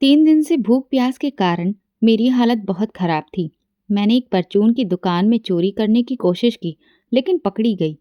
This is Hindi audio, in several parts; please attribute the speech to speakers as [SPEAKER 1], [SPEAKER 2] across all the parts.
[SPEAKER 1] 3 दिन से भूख प्यास के कारण मेरी हालत बहुत खराब थी। मैंने एक परचून की दुकान में चोरी करने की कोशिश की, लेकिन पकड़ी गई।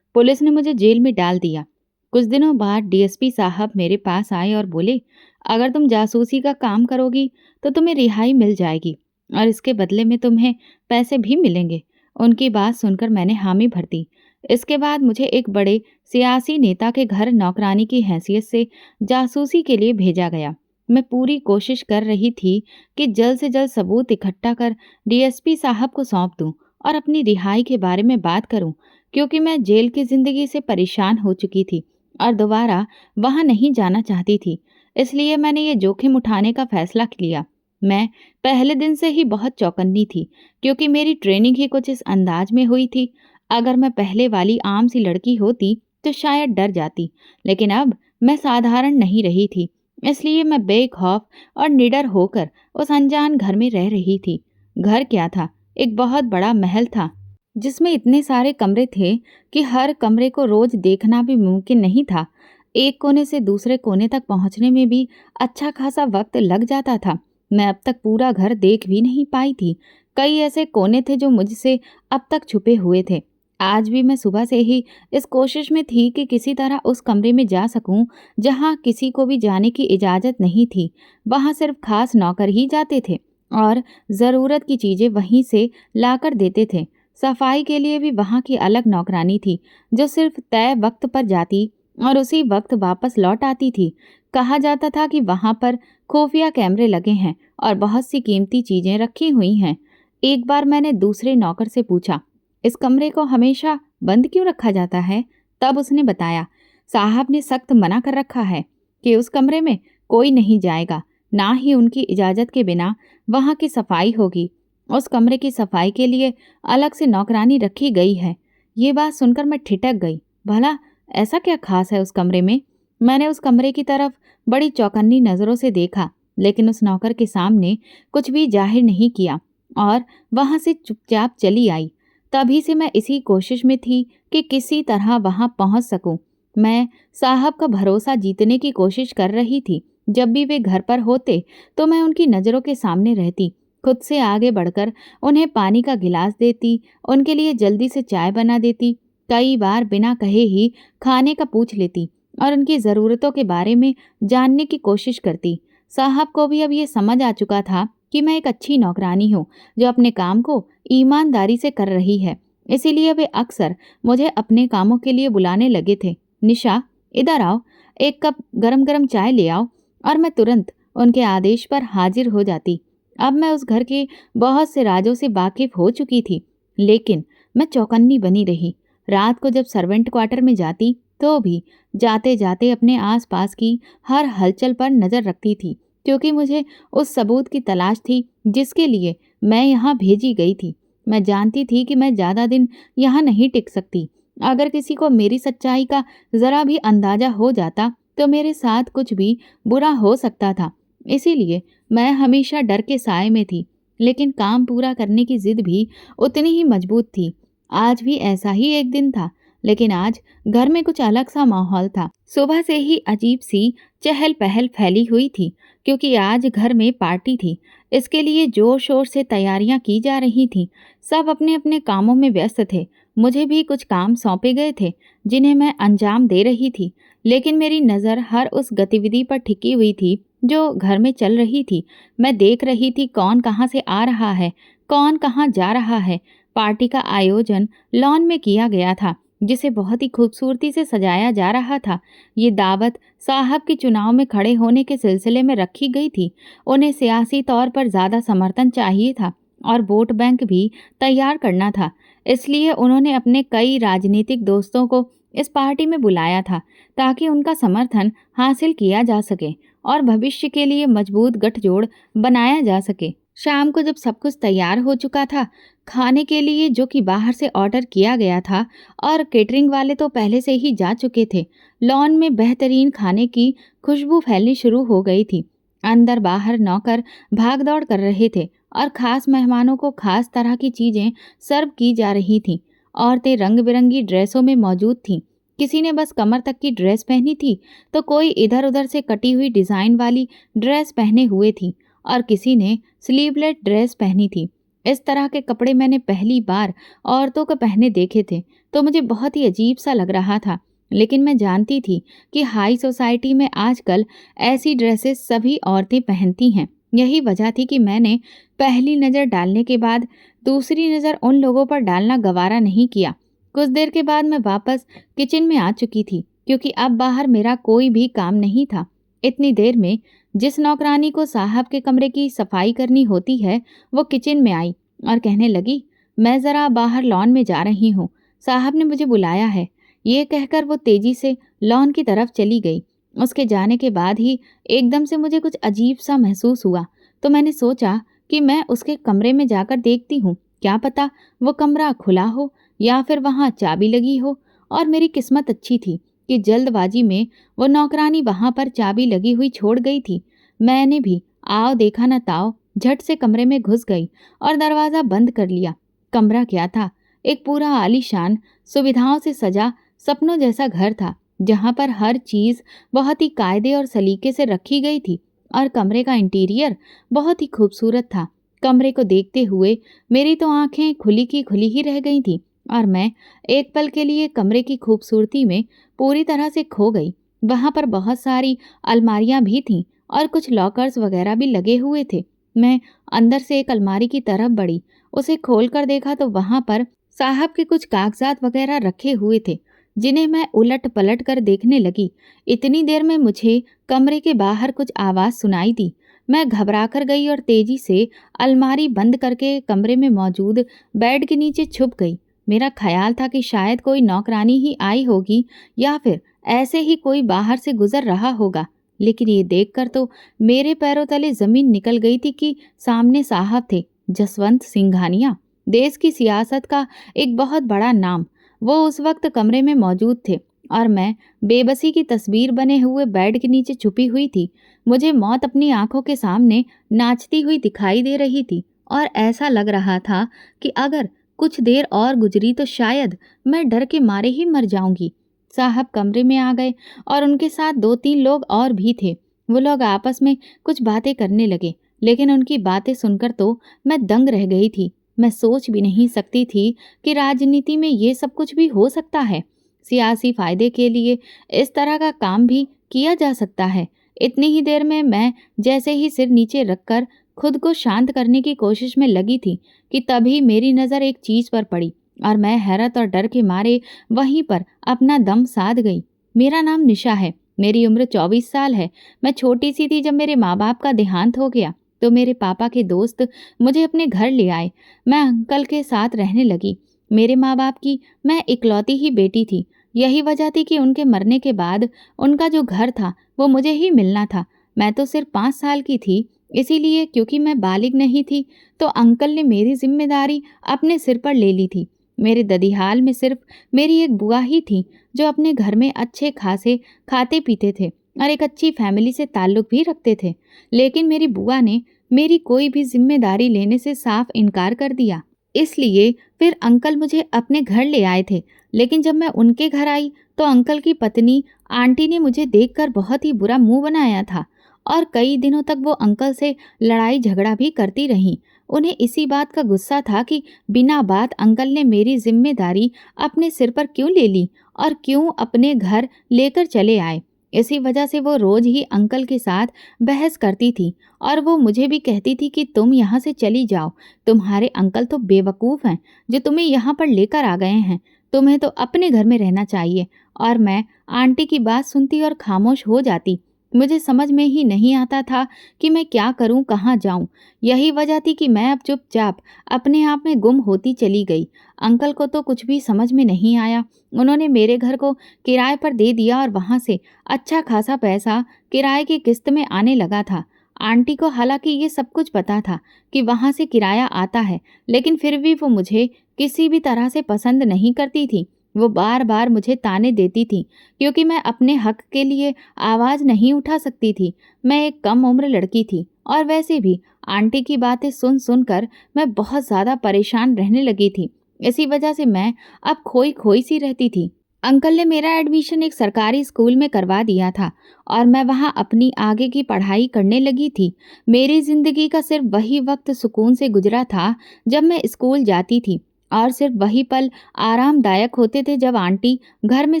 [SPEAKER 1] पुलिस ने मुझे जेल में डाल दिया। कुछ दिनों बाद डीएसपी साहब मेरे पास आए और बोले, अगर तुम जासूसी का काम करोगी तो तुम्हें रिहाई मिल जाएगी और इसके बदले में तुम्हें पैसे भी मिलेंगे। उनकी बात सुनकर मैंने हामी भर दी। इसके बाद मुझे एक बड़े सियासी नेता के घर नौकरानी की हैसियत से जासूसी के लिए भेजा गया। मैं पूरी कोशिश कर रही थी कि जल्द से जल्द सबूत इकट्ठा कर डीएसपी साहब को सौंप दूं और अपनी रिहाई के बारे में बात करूं, क्योंकि मैं जेल की जिंदगी से परेशान हो चुकी थी और दोबारा वहां नहीं जाना चाहती थी। इसलिए मैंने ये जोखिम उठाने का फैसला लिया। मैं पहले दिन से ही बहुत चौकन्नी थी, क्योंकि मेरी ट्रेनिंग ही कुछ इस अंदाज में हुई थी। अगर मैं पहले वाली आम सी लड़की होती तो शायद डर जाती, लेकिन अब मैं साधारण नहीं रही थी। इसलिए मैं बेखौफ और निडर होकर उस अनजान घर में रह रही थी। घर क्या था, एक बहुत बड़ा महल था, जिसमें इतने सारे कमरे थे कि हर कमरे को रोज देखना भी मुमकिन नहीं था। एक कोने से दूसरे कोने तक पहुंचने में भी अच्छा खासा वक्त लग जाता था। मैं अब तक पूरा घर देख भी नहीं पाई थी। कई ऐसे कोने थे जो मुझसे अब तक छुपे हुए थे। आज भी मैं सुबह से ही इस कोशिश में थी कि किसी तरह उस कमरे में जा सकूं जहां किसी को भी जाने की इजाज़त नहीं थी। वहां सिर्फ खास नौकर ही जाते थे और ज़रूरत की चीज़ें वहीं से लाकर देते थे। सफाई के लिए भी वहां की अलग नौकरानी थी, जो सिर्फ तय वक्त पर जाती और उसी वक्त वापस लौट आती थी। कहा जाता था कि वहां पर खुफिया कैमरे लगे हैं और बहुत सी कीमती चीज़ें रखी हुई हैं। एक बार मैंने दूसरे नौकर से पूछा, इस कमरे को हमेशा बंद क्यों रखा जाता है? तब उसने बताया, साहब ने सख्त मना कर रखा है कि उस कमरे में कोई नहीं जाएगा, ना ही उनकी इजाज़त के बिना वहाँ की सफाई होगी। उस कमरे की सफाई के लिए अलग से नौकरानी रखी गई है। ये बात सुनकर मैं ठिठक गई। भला ऐसा क्या खास है उस कमरे में? मैंने उस कमरे की तरफ बड़ी चौकन्नी नज़रों से देखा, लेकिन उस नौकर के सामने कुछ भी जाहिर नहीं किया और वहाँ से चुपचाप चली आई। तभी से मैं इसी कोशिश में थी कि किसी तरह वहां पहुंच सकूं। मैं साहब का भरोसा जीतने की कोशिश कर रही थी। जब भी वे घर पर होते तो मैं उनकी नज़रों के सामने रहती, खुद से आगे बढ़कर उन्हें पानी का गिलास देती, उनके लिए जल्दी से चाय बना देती, कई बार बिना कहे ही खाने का पूछ लेती और उनकी ज़रूरतों के बारे में जानने की कोशिश करती। साहब को भी अब ये समझ आ चुका था कि मैं एक अच्छी नौकरानी हूँ, जो अपने काम को ईमानदारी से कर रही है। इसीलिए वे अक्सर मुझे अपने कामों के लिए बुलाने लगे थे। निशा, इधर आओ, एक कप गरम गरम चाय ले आओ। और मैं तुरंत उनके आदेश पर हाजिर हो जाती। अब मैं उस घर के बहुत से राजों से वाकिफ हो चुकी थी, लेकिन मैं चौकन्नी बनी रही। रात को जब सर्वेंट क्वार्टर में जाती तो भी जाते जाते अपने आसपास की हर हलचल पर नजर रखती थी, क्योंकि मुझे उस सबूत की तलाश थी जिसके लिए मैं यहाँ भेजी गई थी। मैं जानती थी कि मैं ज़्यादा दिन यहाँ नहीं टिक सकती। अगर किसी को मेरी सच्चाई का ज़रा भी अंदाज़ा हो जाता तो मेरे साथ कुछ भी बुरा हो सकता था। इसीलिए मैं हमेशा डर के साए में थी, लेकिन काम पूरा करने की जिद भी उतनी ही मजबूत थी। आज भी ऐसा ही एक दिन था, लेकिन आज घर में कुछ अलग सा माहौल था। सुबह से ही अजीब सी चहल पहल फैली हुई थी, क्योंकि आज घर में पार्टी थी। इसके लिए जोर शोर से तैयारियां की जा रही थीं। सब अपने अपने कामों में व्यस्त थे। मुझे भी कुछ काम सौंपे गए थे जिन्हें मैं अंजाम दे रही थी, लेकिन मेरी नज़र हर उस गतिविधि पर टिकी हुई थी जो घर में चल रही थी। मैं देख रही थी कौन कहाँ से आ रहा है, कौन कहाँ जा रहा है। पार्टी का आयोजन लॉन में किया गया था, जिसे बहुत ही खूबसूरती से सजाया जा रहा था। ये दावत साहब के चुनाव में खड़े होने के सिलसिले में रखी गई थी। उन्हें सियासी तौर पर ज़्यादा समर्थन चाहिए था और वोट बैंक भी तैयार करना था। इसलिए उन्होंने अपने कई राजनीतिक दोस्तों को इस पार्टी में बुलाया था, ताकि उनका समर्थन हासिल किया जा सके और भविष्य के लिए मजबूत गठजोड़ बनाया जा सके। शाम को जब सब कुछ तैयार हो चुका था, खाने के लिए जो कि बाहर से ऑर्डर किया गया था और केटरिंग वाले तो पहले से ही जा चुके थे, लॉन में बेहतरीन खाने की खुशबू फैलनी शुरू हो गई थी। अंदर बाहर नौकर भाग दौड़ कर रहे थे और खास मेहमानों को खास तरह की चीज़ें सर्व की जा रही थीं। औरतें रंग बिरंगी ड्रेसों में मौजूद थीं। किसी ने बस कमर तक की ड्रेस पहनी थी, तो कोई इधर उधर से कटी हुई डिज़ाइन वाली ड्रेस पहने हुए थी और किसी ने स्लीवलेस ड्रेस पहनी थी। इस तरह के कपड़े मैंने पहली बार औरतों को पहने देखे थे, तो मुझे बहुत ही अजीब सा लग रहा था। लेकिन मैं जानती थी कि हाई सोसाइटी में आजकल ऐसी ड्रेसेस सभी औरतें पहनती हैं। यही वजह थी कि मैंने पहली नज़र डालने के बाद दूसरी नज़र उन लोगों पर डालना गवारा नहीं किया। कुछ देर के बाद मैं वापस किचन में आ चुकी थी, क्योंकि अब बाहर मेरा कोई भी काम नहीं था। इतनी देर में जिस नौकरानी को साहब के कमरे की सफाई करनी होती है, वो किचन में आई और कहने लगी, मैं ज़रा बाहर लॉन में जा रही हूँ, साहब ने मुझे बुलाया है। ये कहकर वो तेजी से लॉन की तरफ चली गई। उसके जाने के बाद ही एकदम से मुझे कुछ अजीब सा महसूस हुआ, तो मैंने सोचा कि मैं उसके कमरे में जाकर देखती हूँ, क्या पता वो कमरा खुला हो या फिर वहाँ चाबी लगी हो। और मेरी किस्मत अच्छी थी कि जल्दबाजी में वो नौकरानी वहाँ पर चाबी लगी हुई छोड़ गई थी। मैंने भी आओ देखा न ताओ झट से कमरे में घुस गई और दरवाज़ा बंद कर लिया। कमरा क्या था, एक पूरा आलीशान सुविधाओं से सजा सपनों जैसा घर था, जहाँ पर हर चीज़ बहुत ही कायदे और सलीके से रखी गई थी और कमरे का इंटीरियर बहुत ही खूबसूरत था। कमरे को देखते हुए मेरी तो आंखें खुली की खुली ही रह गई थी और मैं एक पल के लिए कमरे की खूबसूरती में पूरी तरह से खो गई। वहाँ पर बहुत सारी अलमारियाँ भी थीं और कुछ लॉकर्स वगैरह भी लगे हुए थे। मैं अंदर से एक अलमारी की तरफ बढ़ी, उसे खोल कर देखा तो वहाँ पर साहब के कुछ कागजात वगैरह रखे हुए थे, जिन्हें मैं उलट पलट कर देखने लगी। इतनी देर में मुझे कमरे के बाहर कुछ आवाज़ सुनाई दी। मैं घबरा कर गई और तेजी से अलमारी बंद करके कमरे में मौजूद बेड के नीचे छुप गई। मेरा ख्याल था कि शायद कोई नौकरानी ही आई होगी या फिर ऐसे ही कोई बाहर से गुजर रहा होगा। लेकिन ये देखकर तो मेरे पैरों तले जमीन निकल गई थी कि सामने साहब थे, जसवंत सिंघानिया, देश की सियासत का एक बहुत बड़ा नाम। वो उस वक्त कमरे में मौजूद थे और मैं बेबसी की तस्वीर बने हुए बेड के नीचे छुपी हुई थी। मुझे मौत अपनी आंखों के सामने नाचती हुई दिखाई दे रही थी और ऐसा लग रहा था कि अगर कुछ देर और गुजरी तो शायद मैं डर के मारे ही मर जाऊंगी। साहब कमरे में आ गए और उनके साथ 2-3 लोग और भी थे। वो लोग आपस में कुछ बातें करने लगे, लेकिन उनकी बातें सुनकर तो मैं दंग रह गई थी। मैं सोच भी नहीं सकती थी कि राजनीति में ये सब कुछ भी हो सकता है। सियासी फायदे के लिए इस तरह का काम भी किया जा सकता है। इतनी ही देर में मैं जैसे ही सिर नीचे रखकर खुद को शांत करने की कोशिश में लगी थी कि तभी मेरी नज़र एक चीज़ पर पड़ी और मैं हैरत और डर के मारे वहीं पर अपना दम साध गई। मेरा नाम निशा है, मेरी उम्र 24 साल है। मैं छोटी सी थी जब मेरे माँ बाप का देहांत हो गया, तो मेरे पापा के दोस्त मुझे अपने घर ले आए। मैं अंकल के साथ रहने लगी। मेरे माँ बाप की मैं इकलौती ही बेटी थी। यही वजह थी कि उनके मरने के बाद उनका जो घर था वो मुझे ही मिलना था। मैं तो सिर्फ 5 साल की थी, इसीलिए क्योंकि मैं बालिग नहीं थी तो अंकल ने मेरी जिम्मेदारी अपने सिर पर ले ली थी। मेरे ददिहाल में सिर्फ मेरी एक बुआ ही थी जो अपने घर में अच्छे खासे खाते पीते थे और एक अच्छी फैमिली से ताल्लुक भी रखते थे। लेकिन मेरी बुआ ने मेरी कोई भी जिम्मेदारी लेने से साफ इनकार कर दिया। इसलिए फिर अंकल मुझे अपने घर ले आए थे। लेकिन जब मैं उनके घर आई तो अंकल की पत्नी आंटी ने मुझे देखकर बहुत ही बुरा मुंह बनाया था और कई दिनों तक वो अंकल से लड़ाई झगड़ा भी करती रहीं। उन्हें इसी बात का गुस्सा था कि बिना बात अंकल ने मेरी जिम्मेदारी अपने सिर पर क्यों ले ली और क्यों अपने घर लेकर चले आए। इसी वजह से वो रोज ही अंकल के साथ बहस करती थी और वो मुझे भी कहती थी कि तुम यहाँ से चली जाओ, तुम्हारे अंकल तो बेवकूफ़ हैं जो तुम्हें यहाँ पर लेकर आ गए हैं, तुम्हें तो अपने घर में रहना चाहिए। और मैं आंटी की बात सुनती और खामोश हो जाती। मुझे समझ में ही नहीं आता था कि मैं क्या करूं, कहाँ जाऊं। यही वजह थी कि मैं अब चुपचाप अपने आप में गुम होती चली गई। अंकल को तो कुछ भी समझ में नहीं आया। उन्होंने मेरे घर को किराए पर दे दिया और वहाँ से अच्छा खासा पैसा किराए की किस्त में आने लगा था। आंटी को हालांकि ये सब कुछ पता था कि वहाँ से किराया आता है, लेकिन फिर भी वो मुझे किसी भी तरह से पसंद नहीं करती थी। वो बार बार मुझे ताने देती थी क्योंकि मैं अपने हक के लिए आवाज़ नहीं उठा सकती थी। मैं एक कम उम्र लड़की थी और वैसे भी आंटी की बातें सुन सुनकर मैं बहुत ज़्यादा परेशान रहने लगी थी। इसी वजह से मैं अब खोई खोई सी रहती थी। अंकल ने मेरा एडमिशन एक सरकारी स्कूल में करवा दिया था और मैं वहां अपनी आगे की पढ़ाई करने लगी थी। मेरी जिंदगी का सिर्फ वही वक्त सुकून से गुजरा था जब मैं स्कूल जाती थी, और सिर्फ वही पल आरामदायक होते थे जब आंटी घर में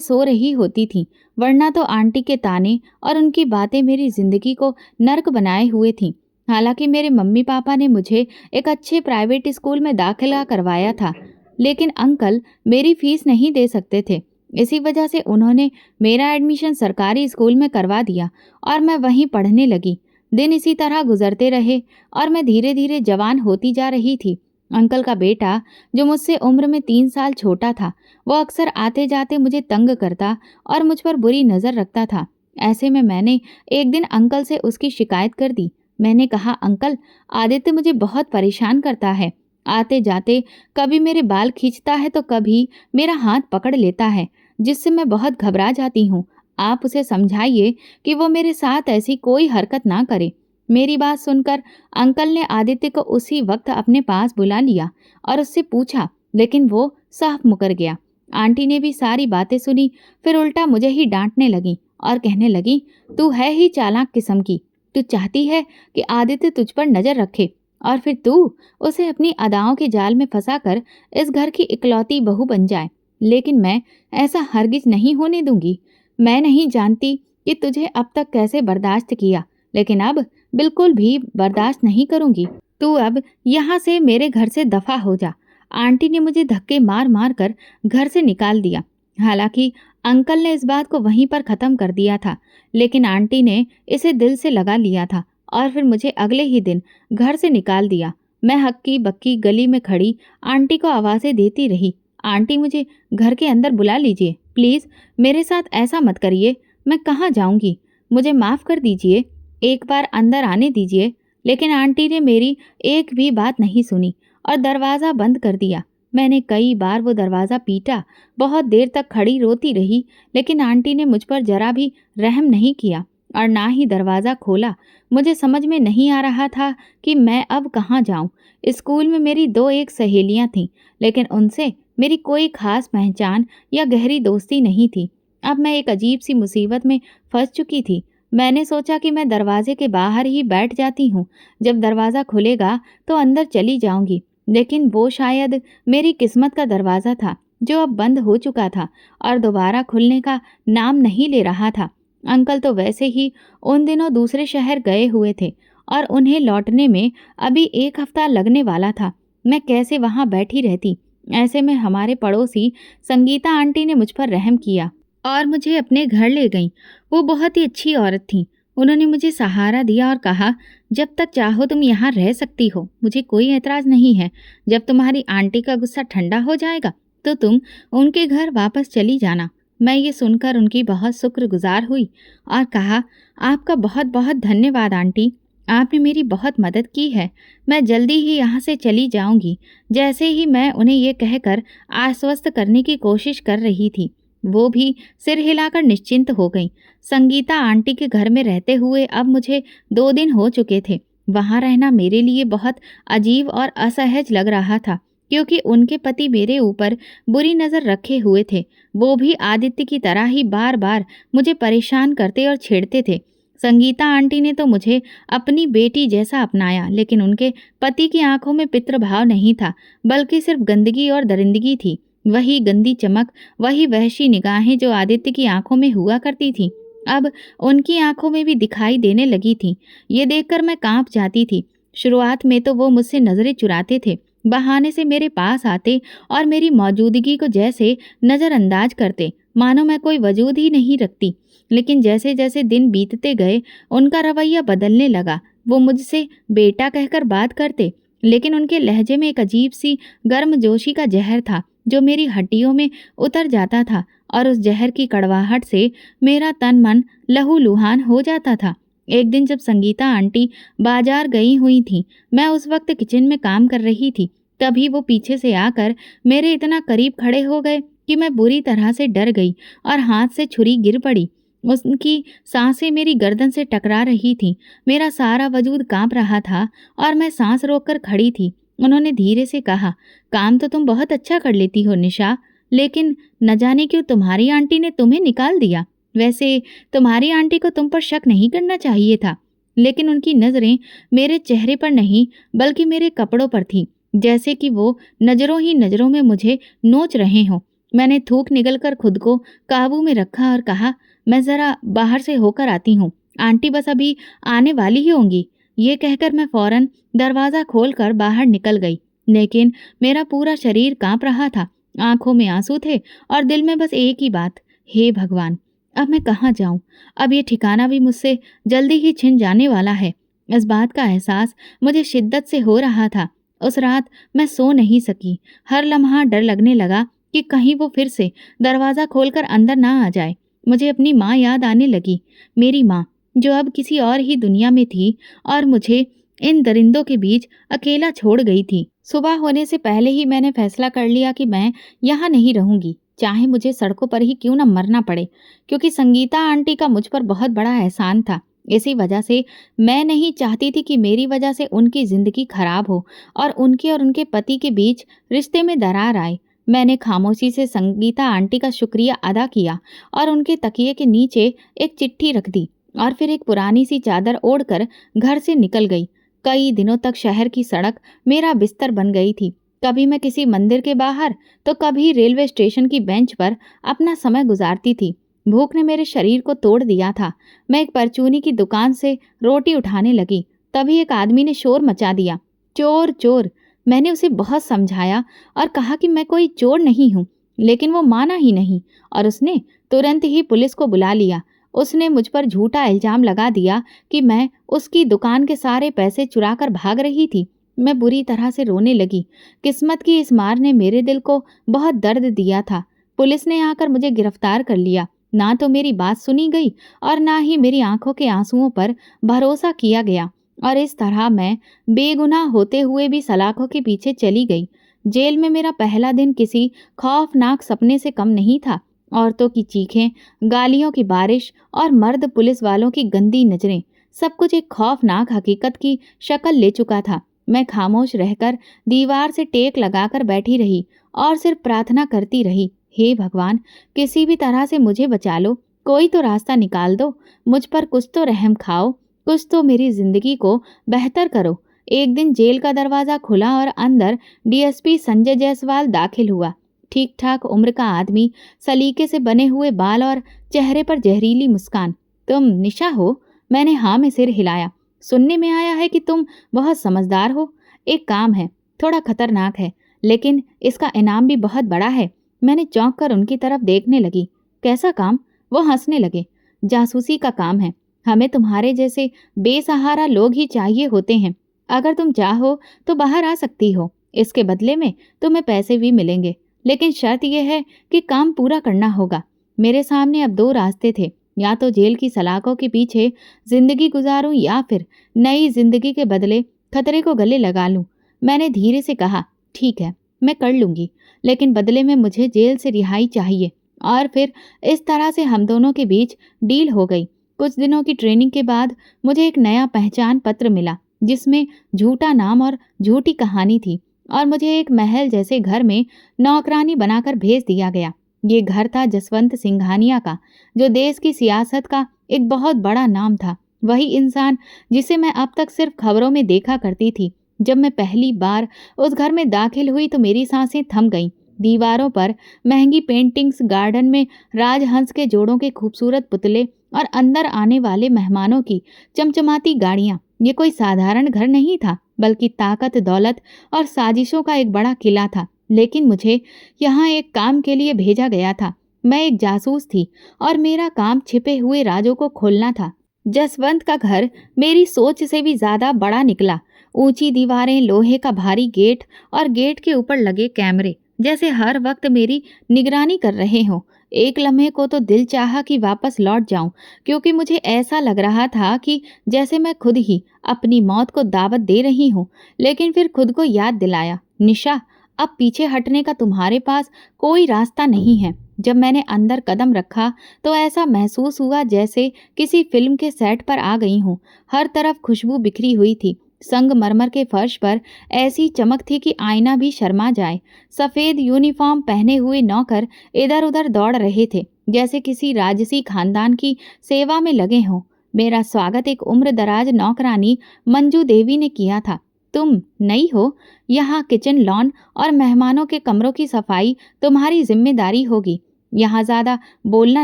[SPEAKER 1] सो रही होती थी। वरना तो आंटी के ताने और उनकी बातें मेरी जिंदगी को नर्क बनाए हुए थीं। हालांकि मेरे मम्मी पापा ने मुझे एक अच्छे प्राइवेट स्कूल में दाखिला करवाया था, लेकिन अंकल मेरी फीस नहीं दे सकते थे। इसी वजह से उन्होंने मेरा एडमिशन सरकारी स्कूल में करवा दिया और मैं वहीं पढ़ने लगी। दिन इसी तरह गुजरते रहे और मैं धीरे धीरे जवान होती जा रही थी। अंकल का बेटा, जो मुझसे उम्र में 3 साल छोटा था, वो अक्सर आते जाते मुझे तंग करता और मुझ पर बुरी नज़र रखता था। ऐसे में मैंने एक दिन अंकल से उसकी शिकायत कर दी। मैंने कहा, अंकल, आदित्य मुझे बहुत परेशान करता है। आते जाते कभी मेरे बाल खींचता है तो कभी मेरा हाथ पकड़ लेता है, जिससे मैं बहुत घबरा जाती हूँ। आप उसे समझाइए कि वो मेरे साथ ऐसी कोई हरकत ना करे। मेरी बात सुनकर अंकल ने आदित्य को उसी वक्त अपने पास बुला लिया और उससे पूछा, लेकिन वो साफ मुकर गया। आंटी ने भी सारी बातें सुनी, फिर उल्टा मुझे ही डांटने लगी और कहने लगी, तू है ही चालाक किस्म की। तू चाहती है कि आदित्य तुझ पर नजर रखे और फिर तू उसे अपनी अदाओं के जाल में फंसाकर इस घर की इकलौती बहू बन जाए। लेकिन मैं ऐसा हरगिज नहीं होने दूंगी। मैं नहीं जानती कि तुझे अब तक कैसे बर्दाश्त किया, लेकिन अब बिल्कुल भी बर्दाश्त नहीं करूंगी। तू अब यहाँ से मेरे घर से दफा हो जा। आंटी ने मुझे धक्के मार मार कर घर से निकाल दिया। हालांकि अंकल ने इस बात को वहीं पर ख़त्म कर दिया था, लेकिन आंटी ने इसे दिल से लगा लिया था और फिर मुझे अगले ही दिन घर से निकाल दिया। मैं हक्की बक्की गली में खड़ी आंटी को आवाज़ें देती रही, आंटी, मुझे घर के अंदर बुला लीजिए प्लीज़। मेरे साथ ऐसा मत करिए। मैं कहाँ जाऊंगी? मुझे माफ़ कर दीजिए। एक बार अंदर आने दीजिए। लेकिन आंटी ने मेरी एक भी बात नहीं सुनी और दरवाज़ा बंद कर दिया। मैंने कई बार वो दरवाज़ा पीटा, बहुत देर तक खड़ी रोती रही, लेकिन आंटी ने मुझ पर जरा भी रहम नहीं किया और ना ही दरवाज़ा खोला। मुझे समझ में नहीं आ रहा था कि मैं अब कहाँ जाऊं। स्कूल में मेरी दो एक सहेलियां थीं, लेकिन उनसे मेरी कोई खास पहचान या गहरी दोस्ती नहीं थी। अब मैं एक अजीब सी मुसीबत में फंस चुकी थी। मैंने सोचा कि मैं दरवाजे के बाहर ही बैठ जाती हूँ, जब दरवाज़ा खुलेगा तो अंदर चली जाऊंगी। लेकिन वो शायद मेरी किस्मत का दरवाज़ा था, जो अब बंद हो चुका था और दोबारा खुलने का नाम नहीं ले रहा था। अंकल तो वैसे ही उन दिनों दूसरे शहर गए हुए थे और उन्हें लौटने में अभी 1 हफ्ता लगने वाला था। मैं कैसे वहाँ बैठी रहती? ऐसे में हमारे पड़ोसी संगीता आंटी ने मुझ पर रहम किया और मुझे अपने घर ले गईं। वो बहुत ही अच्छी औरत थीं। उन्होंने मुझे सहारा दिया और कहा, जब तक चाहो तुम यहाँ रह सकती हो, मुझे कोई ऐतराज़ नहीं है। जब तुम्हारी आंटी का गुस्सा ठंडा हो जाएगा तो तुम उनके घर वापस चली जाना। मैं ये सुनकर उनकी बहुत शुक्रगुजार हुई और कहा, आपका बहुत बहुत धन्यवाद आंटी, आपने मेरी बहुत मदद की है। मैं जल्दी ही यहाँ से चली जाऊंगी। जैसे ही मैं उन्हें ये कहकर आश्वस्त करने की कोशिश कर रही थी, वो भी सिर हिलाकर निश्चिंत हो गई। संगीता आंटी के घर में रहते हुए अब मुझे 2 दिन हो चुके थे। वहाँ रहना मेरे लिए बहुत अजीब और असहज लग रहा था, क्योंकि उनके पति मेरे ऊपर बुरी नज़र रखे हुए थे। वो भी आदित्य की तरह ही बार बार मुझे परेशान करते और छेड़ते थे। संगीता आंटी ने तो मुझे अपनी बेटी जैसा अपनाया, लेकिन उनके पति की आंखों में पितृभाव नहीं था, बल्कि सिर्फ गंदगी और दरिंदगी थी। वही गंदी चमक, वही वहशी निगाहें जो आदित्य की आंखों में हुआ करती थीं, अब उनकी आंखों में भी दिखाई देने लगी थीं। ये देखकर मैं कांप जाती थी। शुरुआत में तो वो मुझसे नजरें चुराते थे, बहाने से मेरे पास आते और मेरी मौजूदगी को जैसे नज़रअंदाज करते, मानो मैं कोई वजूद ही नहीं रखती। लेकिन जैसे जैसे दिन बीतते गए, उनका रवैया बदलने लगा। वो मुझसे बेटा कहकर बात करते, लेकिन उनके लहजे में एक अजीब सी गर्मजोशी का जहर था, जो मेरी हड्डियों में उतर जाता था और उस जहर की कड़वाहट से मेरा तन मन लहूलुहान हो जाता था। एक दिन जब संगीता आंटी बाजार गई हुई थी, मैं उस वक्त किचन में काम कर रही थी। तभी वो पीछे से आकर मेरे इतना करीब खड़े हो गए कि मैं बुरी तरह से डर गई और हाथ से छुरी गिर पड़ी। उनकी सांसें मेरी गर्दन से टकरा रही थीं। मेरा सारा वजूद कांप रहा था और मैं सांस रोककर खड़ी थी। उन्होंने धीरे से कहा, काम तो तुम बहुत अच्छा कर लेती हो निशा, लेकिन न जाने क्यों तुम्हारी आंटी ने तुम्हें निकाल दिया। वैसे तुम्हारी आंटी को तुम पर शक नहीं करना चाहिए था, लेकिन उनकी नज़रें मेरे चेहरे पर नहीं बल्कि मेरे कपड़ों पर थीं, जैसे कि वो नज़रों ही नज़रों में मुझे नोच रहे हों। मैंने थूक निगलकर खुद को काबू में रखा और कहा, मैं ज़रा बाहर से होकर आती हूँ, आंटी बस अभी आने वाली ही होंगी। ये कहकर मैं फौरन दरवाज़ा खोलकर बाहर निकल गई, लेकिन मेरा पूरा शरीर काँप रहा था, आँखों में आंसू थे और दिल में बस एक ही बात, हे भगवान! अब मैं कहाँ जाऊँ? अब ये ठिकाना भी मुझसे जल्दी ही छिन जाने वाला है। इस बात का एहसास मुझे शिद्दत से हो रहा था। उस रात मैं सो नहीं सकी। हर लम्हा डर लगने लगा कि कहीं वो फिर से दरवाज़ा खोलकर अंदर ना आ जाए। मुझे अपनी माँ याद आने लगी, मेरी माँ, जो अब किसी और ही दुनिया में थी और मुझे इन दरिंदों के बीच अकेला छोड़ गई थी। सुबह होने से पहले ही मैंने फैसला कर लिया कि मैं यहाँ नहीं रहूंगी, चाहे मुझे सड़कों पर ही क्यों न मरना पड़े, क्योंकि संगीता आंटी का मुझ पर बहुत बड़ा एहसान था। इसी वजह से मैं नहीं चाहती थी कि मेरी वजह से उनकी जिंदगी खराब हो और उनके पति के बीच रिश्ते में दरार आए। मैंने खामोशी से संगीता आंटी का शुक्रिया अदा किया और उनके तकिए के नीचे एक चिट्ठी रख दी और फिर एक पुरानी सी चादर ओढ़कर घर से निकल गई। कई दिनों तक शहर की सड़क मेरा बिस्तर बन गई थी। कभी मैं किसी मंदिर के बाहर तो कभी रेलवे स्टेशन की बेंच पर अपना समय गुजारती थी। भूख ने मेरे शरीर को तोड़ दिया था। मैं एक परचूनी की दुकान से रोटी उठाने लगी, तभी एक आदमी ने शोर मचा दिया, चोर चोर। मैंने उसे बहुत समझाया और कहा कि मैं कोई चोर नहीं हूँ, लेकिन वो माना ही नहीं और उसने तुरंत ही पुलिस को बुला लिया। उसने मुझ पर झूठा इल्जाम लगा दिया कि मैं उसकी दुकान के सारे पैसे चुरा कर भाग रही थी। मैं बुरी तरह से रोने लगी। किस्मत की इस मार ने मेरे दिल को बहुत दर्द दिया था। पुलिस ने आकर मुझे गिरफ्तार कर लिया। ना तो मेरी बात सुनी गई और ना ही मेरी आंखों के आंसुओं पर भरोसा किया गया और इस तरह मैं बेगुनाह होते हुए भी सलाखों के पीछे चली गई। जेल में मेरा पहला दिन किसी खौफनाक सपने से कम नहीं था। औरतों की चीखें, गालियों की बारिश और मर्द पुलिस वालों की गंदी नजरें, सब कुछ एक खौफनाक हकीकत की शक्ल ले चुका था। मैं खामोश रहकर दीवार से टेक लगाकर बैठी रही और सिर्फ प्रार्थना करती रही, हे भगवान, किसी भी तरह से मुझे बचा लो, कोई तो रास्ता निकाल दो, मुझ पर कुछ तो रहम खाओ, कुछ तो मेरी जिंदगी को बेहतर करो। एक दिन जेल का दरवाजा खुला और अंदर डीएसपी संजय जायसवाल दाखिल हुआ। ठीक ठाक उम्र का आदमी, सलीके से बने हुए बाल और चेहरे पर जहरीली मुस्कान। तुम निशा हो? मैंने हाँ में सिर हिलाया। सुनने में आया है कि तुम बहुत समझदार हो। एक काम है, थोड़ा खतरनाक है, लेकिन इसका इनाम भी बहुत बड़ा है। मैंने चौंक कर उनकी तरफ देखने लगी। कैसा काम? वो हंसने लगे। जासूसी का काम है। हमें तुम्हारे जैसे बेसहारा लोग ही चाहिए होते हैं। अगर तुम चाहो तो बाहर आ सकती हो। इसके बदले में तुम्हें पैसे भी मिलेंगे, लेकिन शर्त यह है कि काम पूरा करना होगा। मेरे सामने अब दो रास्ते थे, या तो जेल की सलाखों के पीछे जिंदगी गुजारूं या फिर नई जिंदगी के बदले खतरे को गले लगा लूं। मैंने धीरे से कहा, ठीक है, मैं कर लूंगी, लेकिन बदले में मुझे जेल से रिहाई चाहिए। और फिर इस तरह से हम दोनों के बीच डील हो गई। कुछ दिनों की ट्रेनिंग के बाद मुझे एक नया पहचान पत्र मिला, जिसमें झूठा नाम और झूठी कहानी थी और मुझे एक महल जैसे घर में नौकरानी बनाकर भेज दिया गया। ये घर था जसवंत सिंघानिया का, जो देश की सियासत का एक बहुत बड़ा नाम था। वही इंसान जिसे मैं अब तक सिर्फ खबरों में देखा करती थी। जब मैं पहली बार उस घर में दाखिल हुई तो मेरी सांसें थम गईं। दीवारों पर महंगी पेंटिंग्स, गार्डन में राजहंस के जोड़ों के खूबसूरत पुतले और अंदर आने वाले मेहमानों की चमचमाती गाड़ियां। ये कोई साधारण घर नहीं था, बल्कि ताकत, दौलत और साजिशों का एक बड़ा किला था। लेकिन मुझे यहाँ एक काम के लिए भेजा गया था। मैं एक जासूस थी और मेरा काम छिपे हुए राजों को खोलना था। जसवंत का घर मेरी सोच से भी ज्यादा बड़ा निकला। ऊंची दीवारें, लोहे का भारी गेट और गेट के ऊपर लगे कैमरे जैसे हर वक्त मेरी निगरानी कर रहे हों। एक लम्हे को तो दिल चाहा कि वापस लौट जाऊं, क्योंकि मुझे ऐसा लग रहा था कि जैसे मैं खुद ही अपनी मौत को दावत दे रही हूं। लेकिन फिर खुद को याद दिलाया, निशा, अब पीछे हटने का तुम्हारे पास कोई रास्ता नहीं है। जब मैंने अंदर कदम रखा तो ऐसा महसूस हुआ जैसे किसी फिल्म के सेट पर आ गई हूँ। हर तरफ खुशबू बिखरी हुई थी, संगमरमर के फर्श पर ऐसी चमक थी कि आईना भी शर्मा जाए। सफेद यूनिफॉर्म पहने हुए नौकर इधर उधर दौड़ रहे थे, जैसे किसी राजसी खानदान की सेवा में लगे हों। मेरा स्वागत एक उम्र दराज नौकरानी मंजू देवी ने किया था। तुम नई हो, यहाँ किचन, लॉन और मेहमानों के कमरों की सफाई तुम्हारी जिम्मेदारी होगी। यहाँ ज्यादा बोलना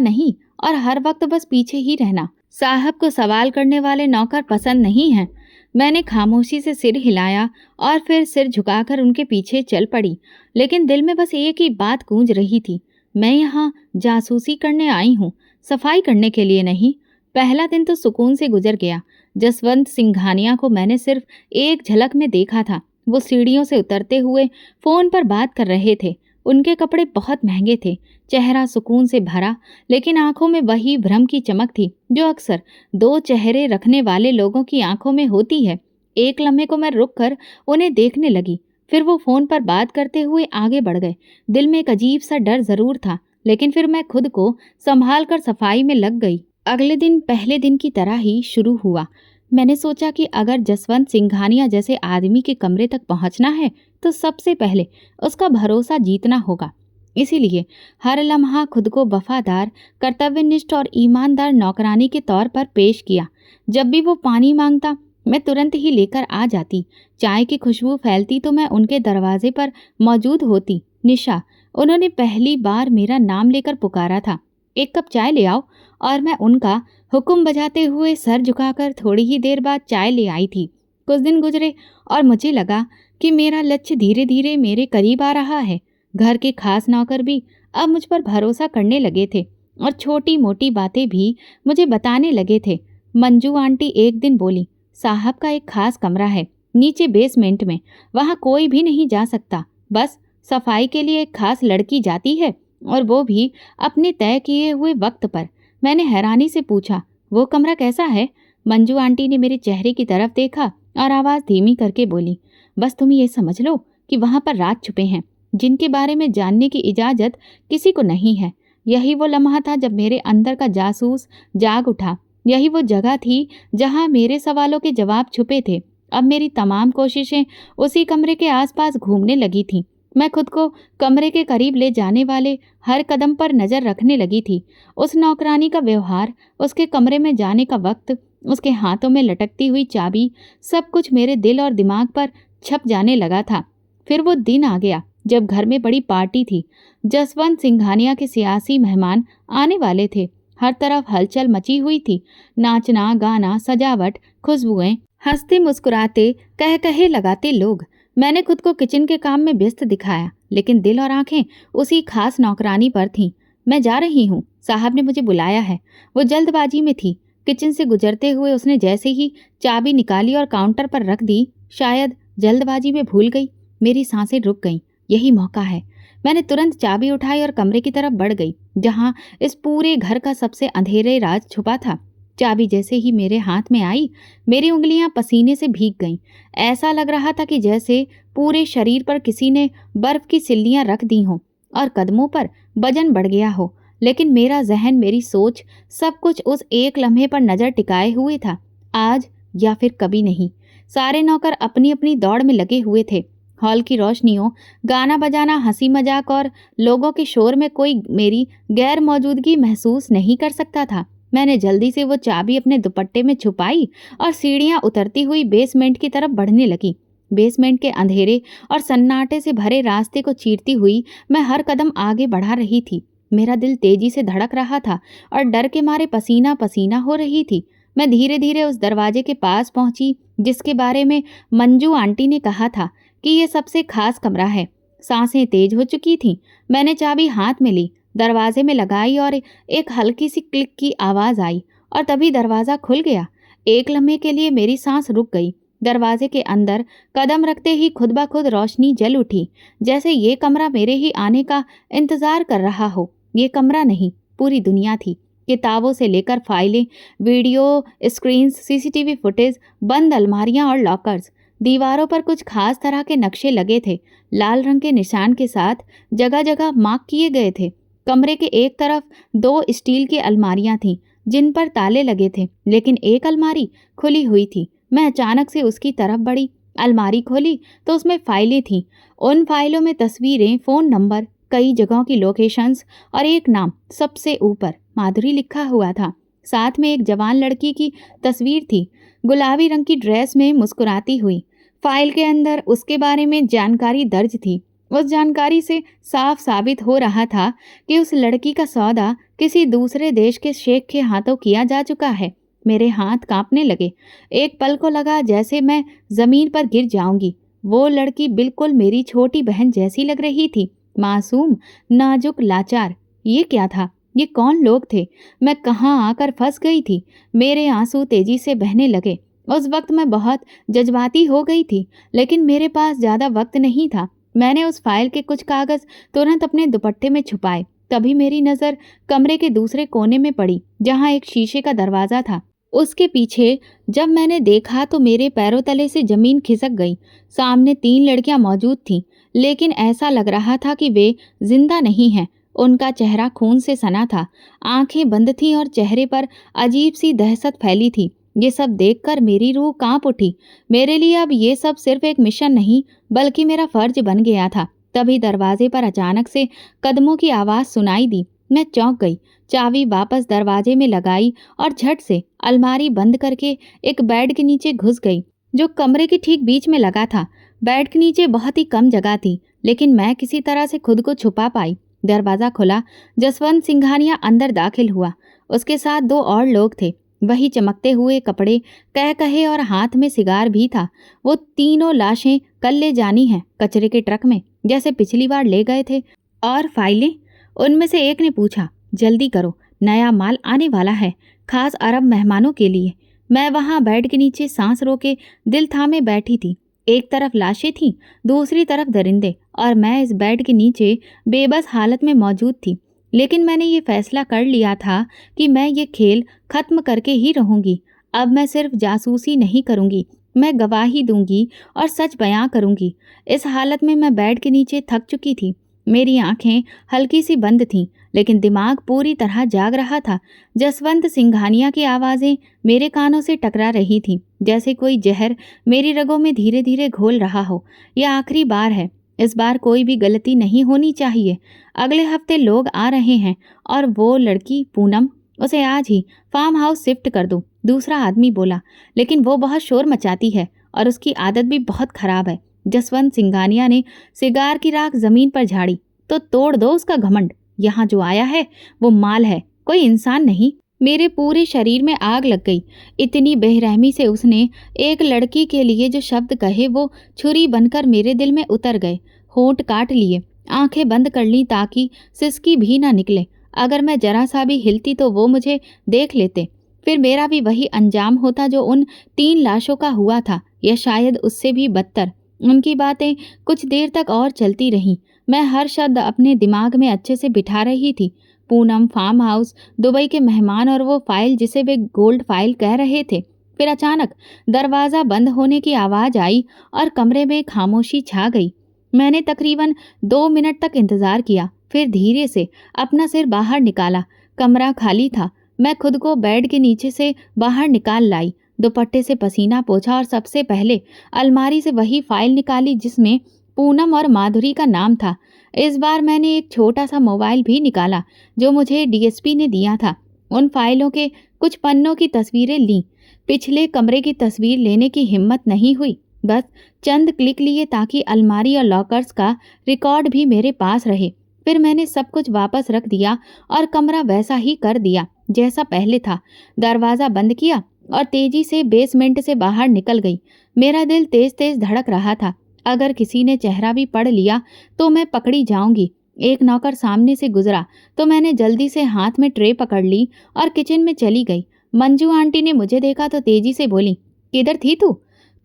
[SPEAKER 1] नहीं और हर वक्त बस पीछे ही रहना। साहब को सवाल करने वाले नौकर पसंद नहीं हैं। मैंने खामोशी से सिर हिलाया और फिर सिर झुकाकर उनके पीछे चल पड़ी, लेकिन दिल में बस एक ही बात गूंज रही थी, मैं यहाँ जासूसी करने आई हूँ, सफाई करने के लिए नहीं। पहला दिन तो सुकून से गुजर गया। जसवंत सिंघानिया को मैंने सिर्फ एक झलक में देखा था। वो सीढ़ियों से उतरते हुए फोन पर बात कर रहे थे। उनके कपड़े बहुत महंगे थे, चेहरा सुकून से भरा, लेकिन आंखों में वही भ्रम की चमक थी जो अक्सर दो चेहरे रखने वाले लोगों की आंखों में होती है। एक लम्हे को मैं रुक कर उन्हें देखने लगी, फिर वो फोन पर बात करते हुए आगे बढ़ गए। दिल में एक अजीब सा डर जरूर था, लेकिन फिर मैं खुद को संभाल कर सफाई में लग गई। अगले दिन पहले दिन की तरह ही शुरू हुआ। मैंने सोचा कि अगर जसवंत सिंघानिया जैसे आदमी के कमरे तक पहुंचना है तो सबसे पहले उसका भरोसा जीतना होगा। इसीलिए हर लम्हा खुद को वफादार, कर्तव्यनिष्ठ और ईमानदार नौकरानी के तौर पर पेश किया। जब भी वो पानी मांगता मैं तुरंत ही लेकर आ जाती। चाय की खुशबू फैलती तो मैं उनके दरवाजे पर मौजूद होती। निशा, उन्होंने पहली बार मेरा नाम लेकर पुकारा था। एक कप चाय ले आओ, और मैं उनका हुक्म बजाते हुए सर झुकाकर थोड़ी ही देर बाद चाय ले आई थी। कुछ दिन गुजरे और मुझे लगा कि मेरा लक्ष्य धीरे धीरे मेरे करीब आ रहा है। घर के खास नौकर भी अब मुझ पर भरोसा करने लगे थे और छोटी मोटी बातें भी मुझे बताने लगे थे। मंजू आंटी एक दिन बोली, साहब का एक खास कमरा है नीचे बेसमेंट में, वहाँ कोई भी नहीं जा सकता, बस सफाई के लिए एक खास लड़की जाती है, और वो भी अपने तय किए हुए वक्त पर। मैंने हैरानी से पूछा, वो कमरा कैसा है? मंजू आंटी ने मेरे चेहरे की तरफ देखा और आवाज़ धीमी करके बोली, बस तुम ये समझ लो कि वहाँ पर राज छुपे हैं जिनके बारे में जानने की इजाज़त किसी को नहीं है। यही वो लम्हा था जब मेरे अंदर का जासूस जाग उठा। यही वो जगह थी जहाँ मेरे सवालों के जवाब छुपे थे। अब मेरी तमाम कोशिशें उसी कमरे के आसपास घूमने लगी थीं। मैं खुद को कमरे के करीब ले जाने वाले हर कदम पर नज़र रखने लगी थी। उस नौकरानी का व्यवहार, उसके कमरे में जाने का वक्त, उसके हाथों में लटकती हुई चाबी, सब कुछ मेरे दिल और दिमाग पर छप जाने लगा था। फिर वो दिन आ गया जब घर में बड़ी पार्टी थी। जसवंत सिंघानिया के सियासी मेहमान आने वाले थे। हर तरफ हलचल मची हुई थी। नाचना, गाना, सजावट, खुशबुएं, हंसते मुस्कुराते, कह कहे लगाते लोग। मैंने खुद को किचन के काम में व्यस्त दिखाया, लेकिन दिल और आंखें उसी खास नौकरानी पर थीं। मैं जा रही हूँ, साहब ने मुझे बुलाया है। वो जल्दबाजी में थी। किचन से गुजरते हुए उसने जैसे ही चाबी निकाली और काउंटर पर रख दी, शायद जल्दबाजी में भूल गई। मेरी सांसें रुक गईं। यही मौका है। मैंने तुरंत चाबी उठाई और कमरे की तरफ बढ़ गई जहाँ इस पूरे घर का सबसे अंधेरे राज छुपा था। चाबी जैसे ही मेरे हाथ में आई, मेरी उंगलियां पसीने से भीग गईं। ऐसा लग रहा था कि जैसे पूरे शरीर पर किसी ने बर्फ की सिल्लियां रख दी हों और कदमों पर वजन बढ़ गया हो। लेकिन मेरा जहन, मेरी सोच, सब कुछ उस एक लम्हे पर नजर टिकाए हुए था। आज या फिर कभी नहीं। सारे नौकर अपनी अपनी दौड़ में लगे हुए थे। हॉल की रोशनियों, गाना बजाना, हंसी मजाक और लोगों के शोर में कोई मेरी गैर मौजूदगी महसूस नहीं कर सकता था। मैंने जल्दी से वो चाबी अपने दुपट्टे में छुपाई और सीढ़ियां उतरती हुई बेसमेंट की तरफ बढ़ने लगी। बेसमेंट के अंधेरे और सन्नाटे से भरे रास्ते को चीरती हुई मैं हर कदम आगे बढ़ा रही थी। मेरा दिल तेजी से धड़क रहा था और डर के मारे पसीना पसीना हो रही थी। मैं धीरे धीरे उस दरवाजे के पास पहुंची जिसके बारे में मंजू आंटी ने कहा था कि ये सबसे खास कमरा है। सांसें तेज हो चुकी थीं। मैंने चाबी हाथ में ली, दरवाजे में लगाई और एक हल्की सी क्लिक की आवाज़ आई और तभी दरवाज़ा खुल गया। एक लम्हे के लिए मेरी सांस रुक गई। दरवाजे के अंदर कदम रखते ही खुद ब खुद रोशनी जल उठी, जैसे ये कमरा मेरे ही आने का इंतज़ार कर रहा हो। ये कमरा नहीं, पूरी दुनिया थी। किताबों से लेकर फाइलें, वीडियो स्क्रीन्स, सीसीटीवी फुटेज, बंद अलमारियां और लॉकर्स। दीवारों पर कुछ खास तरह के नक्शे लगे थे, लाल रंग के निशान के साथ जगह जगह मार्क किए गए थे। कमरे के एक तरफ 2 स्टील की अलमारियां थीं जिन पर ताले लगे थे, लेकिन एक अलमारी खुली हुई थी। मैं अचानक से उसकी तरफ बढ़ी। अलमारी खोली तो उसमें फाइलें थीं। उन फाइलों में तस्वीरें, फ़ोन नंबर, कई जगहों की लोकेशंस और एक नाम सबसे ऊपर माधुरी लिखा हुआ था। साथ में एक जवान लड़की की तस्वीर थी, गुलाबी रंग की ड्रेस में मुस्कुराती हुई। फाइल के अंदर उसके बारे में जानकारी दर्ज थी। उस जानकारी से साफ साबित हो रहा था कि उस लड़की का सौदा किसी दूसरे देश के शेख के हाथों किया जा चुका है। मेरे हाथ कांपने लगे। एक पल को लगा जैसे मैं जमीन पर गिर जाऊंगी। वो लड़की बिल्कुल मेरी छोटी बहन जैसी लग रही थी, मासूम, नाजुक, लाचार। ये क्या था? ये कौन लोग थे? मैं कहाँ आकर फंस गई थी? मेरे आंसू तेजी से बहने लगे। उस वक्त मैं बहुत जज्बाती हो गई थी, लेकिन मेरे पास ज़्यादा वक्त नहीं था। मैंने उस फाइल के कुछ कागज़ तुरंत अपने दुपट्टे में छुपाए। तभी मेरी नज़र कमरे के दूसरे कोने में पड़ी, जहाँ एक शीशे का दरवाज़ा था। उसके पीछे जब मैंने देखा तो मेरे पैरों तले से ज़मीन खिसक गई। सामने 3 लड़कियां मौजूद थीं, लेकिन ऐसा लग रहा था कि वे जिंदा नहीं हैं। उनका चेहरा खून से सना था, आंखें बंद थीं और चेहरे पर अजीब सी दहशत फैली थी। ये सब देखकर मेरी रूह कांप उठी। मेरे लिए अब ये सब सिर्फ एक मिशन नहीं, बल्कि मेरा फर्ज बन गया था। तभी दरवाजे पर अचानक से कदमों की आवाज़ सुनाई दी। मैं चौंक गई, चाबी वापस दरवाजे में लगाई और झट से अलमारी बंद करके एक बेड के नीचे घुस गई, जो कमरे के ठीक बीच में लगा था। बेड के नीचे बहुत ही कम जगह थी, लेकिन मैं किसी तरह से खुद को छुपा पाई। दरवाज़ा खुला, जसवंत सिंघानिया अंदर दाखिल हुआ। उसके साथ 2 और लोग थे, वही चमकते हुए कपड़े, कह कहे और हाथ में सिगार भी था। वो तीनों लाशें कल ले जानी हैं कचरे के ट्रक में, जैसे पिछली बार ले गए थे। और फाइलें? उनमें से एक ने पूछा। जल्दी करो, नया माल आने वाला है, खास अरब मेहमानों के लिए। मैं वहां बेड के नीचे सांस रोके दिल थामे बैठी थी। एक तरफ लाशें थीं, दूसरी तरफ दरिंदे, और मैं इस बेड के नीचे बेबस हालत में मौजूद थी। लेकिन मैंने ये फैसला कर लिया था कि मैं ये खेल खत्म करके ही रहूंगी। अब मैं सिर्फ जासूसी नहीं करूंगी, मैं गवाही दूंगी और सच बयां करूंगी। इस हालत में मैं बेड के नीचे थक चुकी थी। मेरी आंखें हल्की सी बंद थीं, लेकिन दिमाग पूरी तरह जाग रहा था। जसवंत सिंघानिया की आवाज़ें मेरे कानों से टकरा रही थीं, जैसे कोई जहर मेरी रगों में धीरे धीरे घोल रहा हो। यह आखिरी बार है, इस बार कोई भी गलती नहीं होनी चाहिए। अगले हफ्ते लोग आ रहे हैं, और वो लड़की पूनम, उसे आज ही फार्म हाउस शिफ्ट कर दो, दूसरा आदमी बोला। लेकिन वो बहुत शोर मचाती है और उसकी आदत भी बहुत खराब है। जसवंत सिंघानिया ने सिगार की राख जमीन पर झाड़ी। तो तोड़ दो उसका घमंड। यहाँ जो आया है वो माल है, कोई इंसान नहीं। मेरे पूरे शरीर में आग लग गई। इतनी बेरहमी से उसने एक लड़की के लिए जो शब्द कहे वो छुरी बनकर मेरे दिल में उतर गए। होंठ काट लिए, आंखें बंद कर ली ताकि सिसकी भी ना निकले। अगर मैं जरा सा भी हिलती तो वो मुझे देख लेते, फिर मेरा भी वही अंजाम होता जो उन 3 लाशों का हुआ था, या शायद उससे भी बदतर। उनकी बातें कुछ देर तक और चलती रहीं। मैं हर शब्द अपने दिमाग में अच्छे से बिठा रही थी। पूनम, फार्म हाउस, दुबई के मेहमान और वो फाइल जिसे वे गोल्ड फाइल कह रहे थे। फिर अचानक दरवाज़ा बंद होने की आवाज़ आई और कमरे में खामोशी छा गई। मैंने तकरीबन 2 मिनट तक इंतज़ार किया, फिर धीरे से अपना सिर बाहर निकाला। कमरा खाली था। मैं खुद को बेड के नीचे से बाहर निकाल लाई, दुपट्टे से पसीना पोंछा और सबसे पहले अलमारी से वही फाइल निकाली जिसमें पूनम और माधुरी का नाम था। इस बार मैंने एक छोटा सा मोबाइल भी निकाला जो मुझे डीएसपी ने दिया था। उन फाइलों के कुछ पन्नों की तस्वीरें लीं। पिछले कमरे की तस्वीर लेने की हिम्मत नहीं हुई, बस चंद क्लिक लिए ताकि अलमारी और लॉकर्स का रिकॉर्ड भी मेरे पास रहे। फिर मैंने सब कुछ वापस रख दिया और कमरा वैसा ही कर दिया जैसा पहले था। दरवाज़ा बंद किया और तेजी से बेसमेंट से बाहर निकल गई। मेरा दिल तेज तेज धड़क रहा था। अगर किसी ने चेहरा भी पढ़ लिया तो मैं पकड़ी जाऊंगी। एक नौकर सामने से गुजरा तो मैंने जल्दी से हाथ में ट्रे पकड़ ली और किचन में चली गई। मंजू आंटी ने मुझे देखा तो तेजी से बोली, किधर थी तू?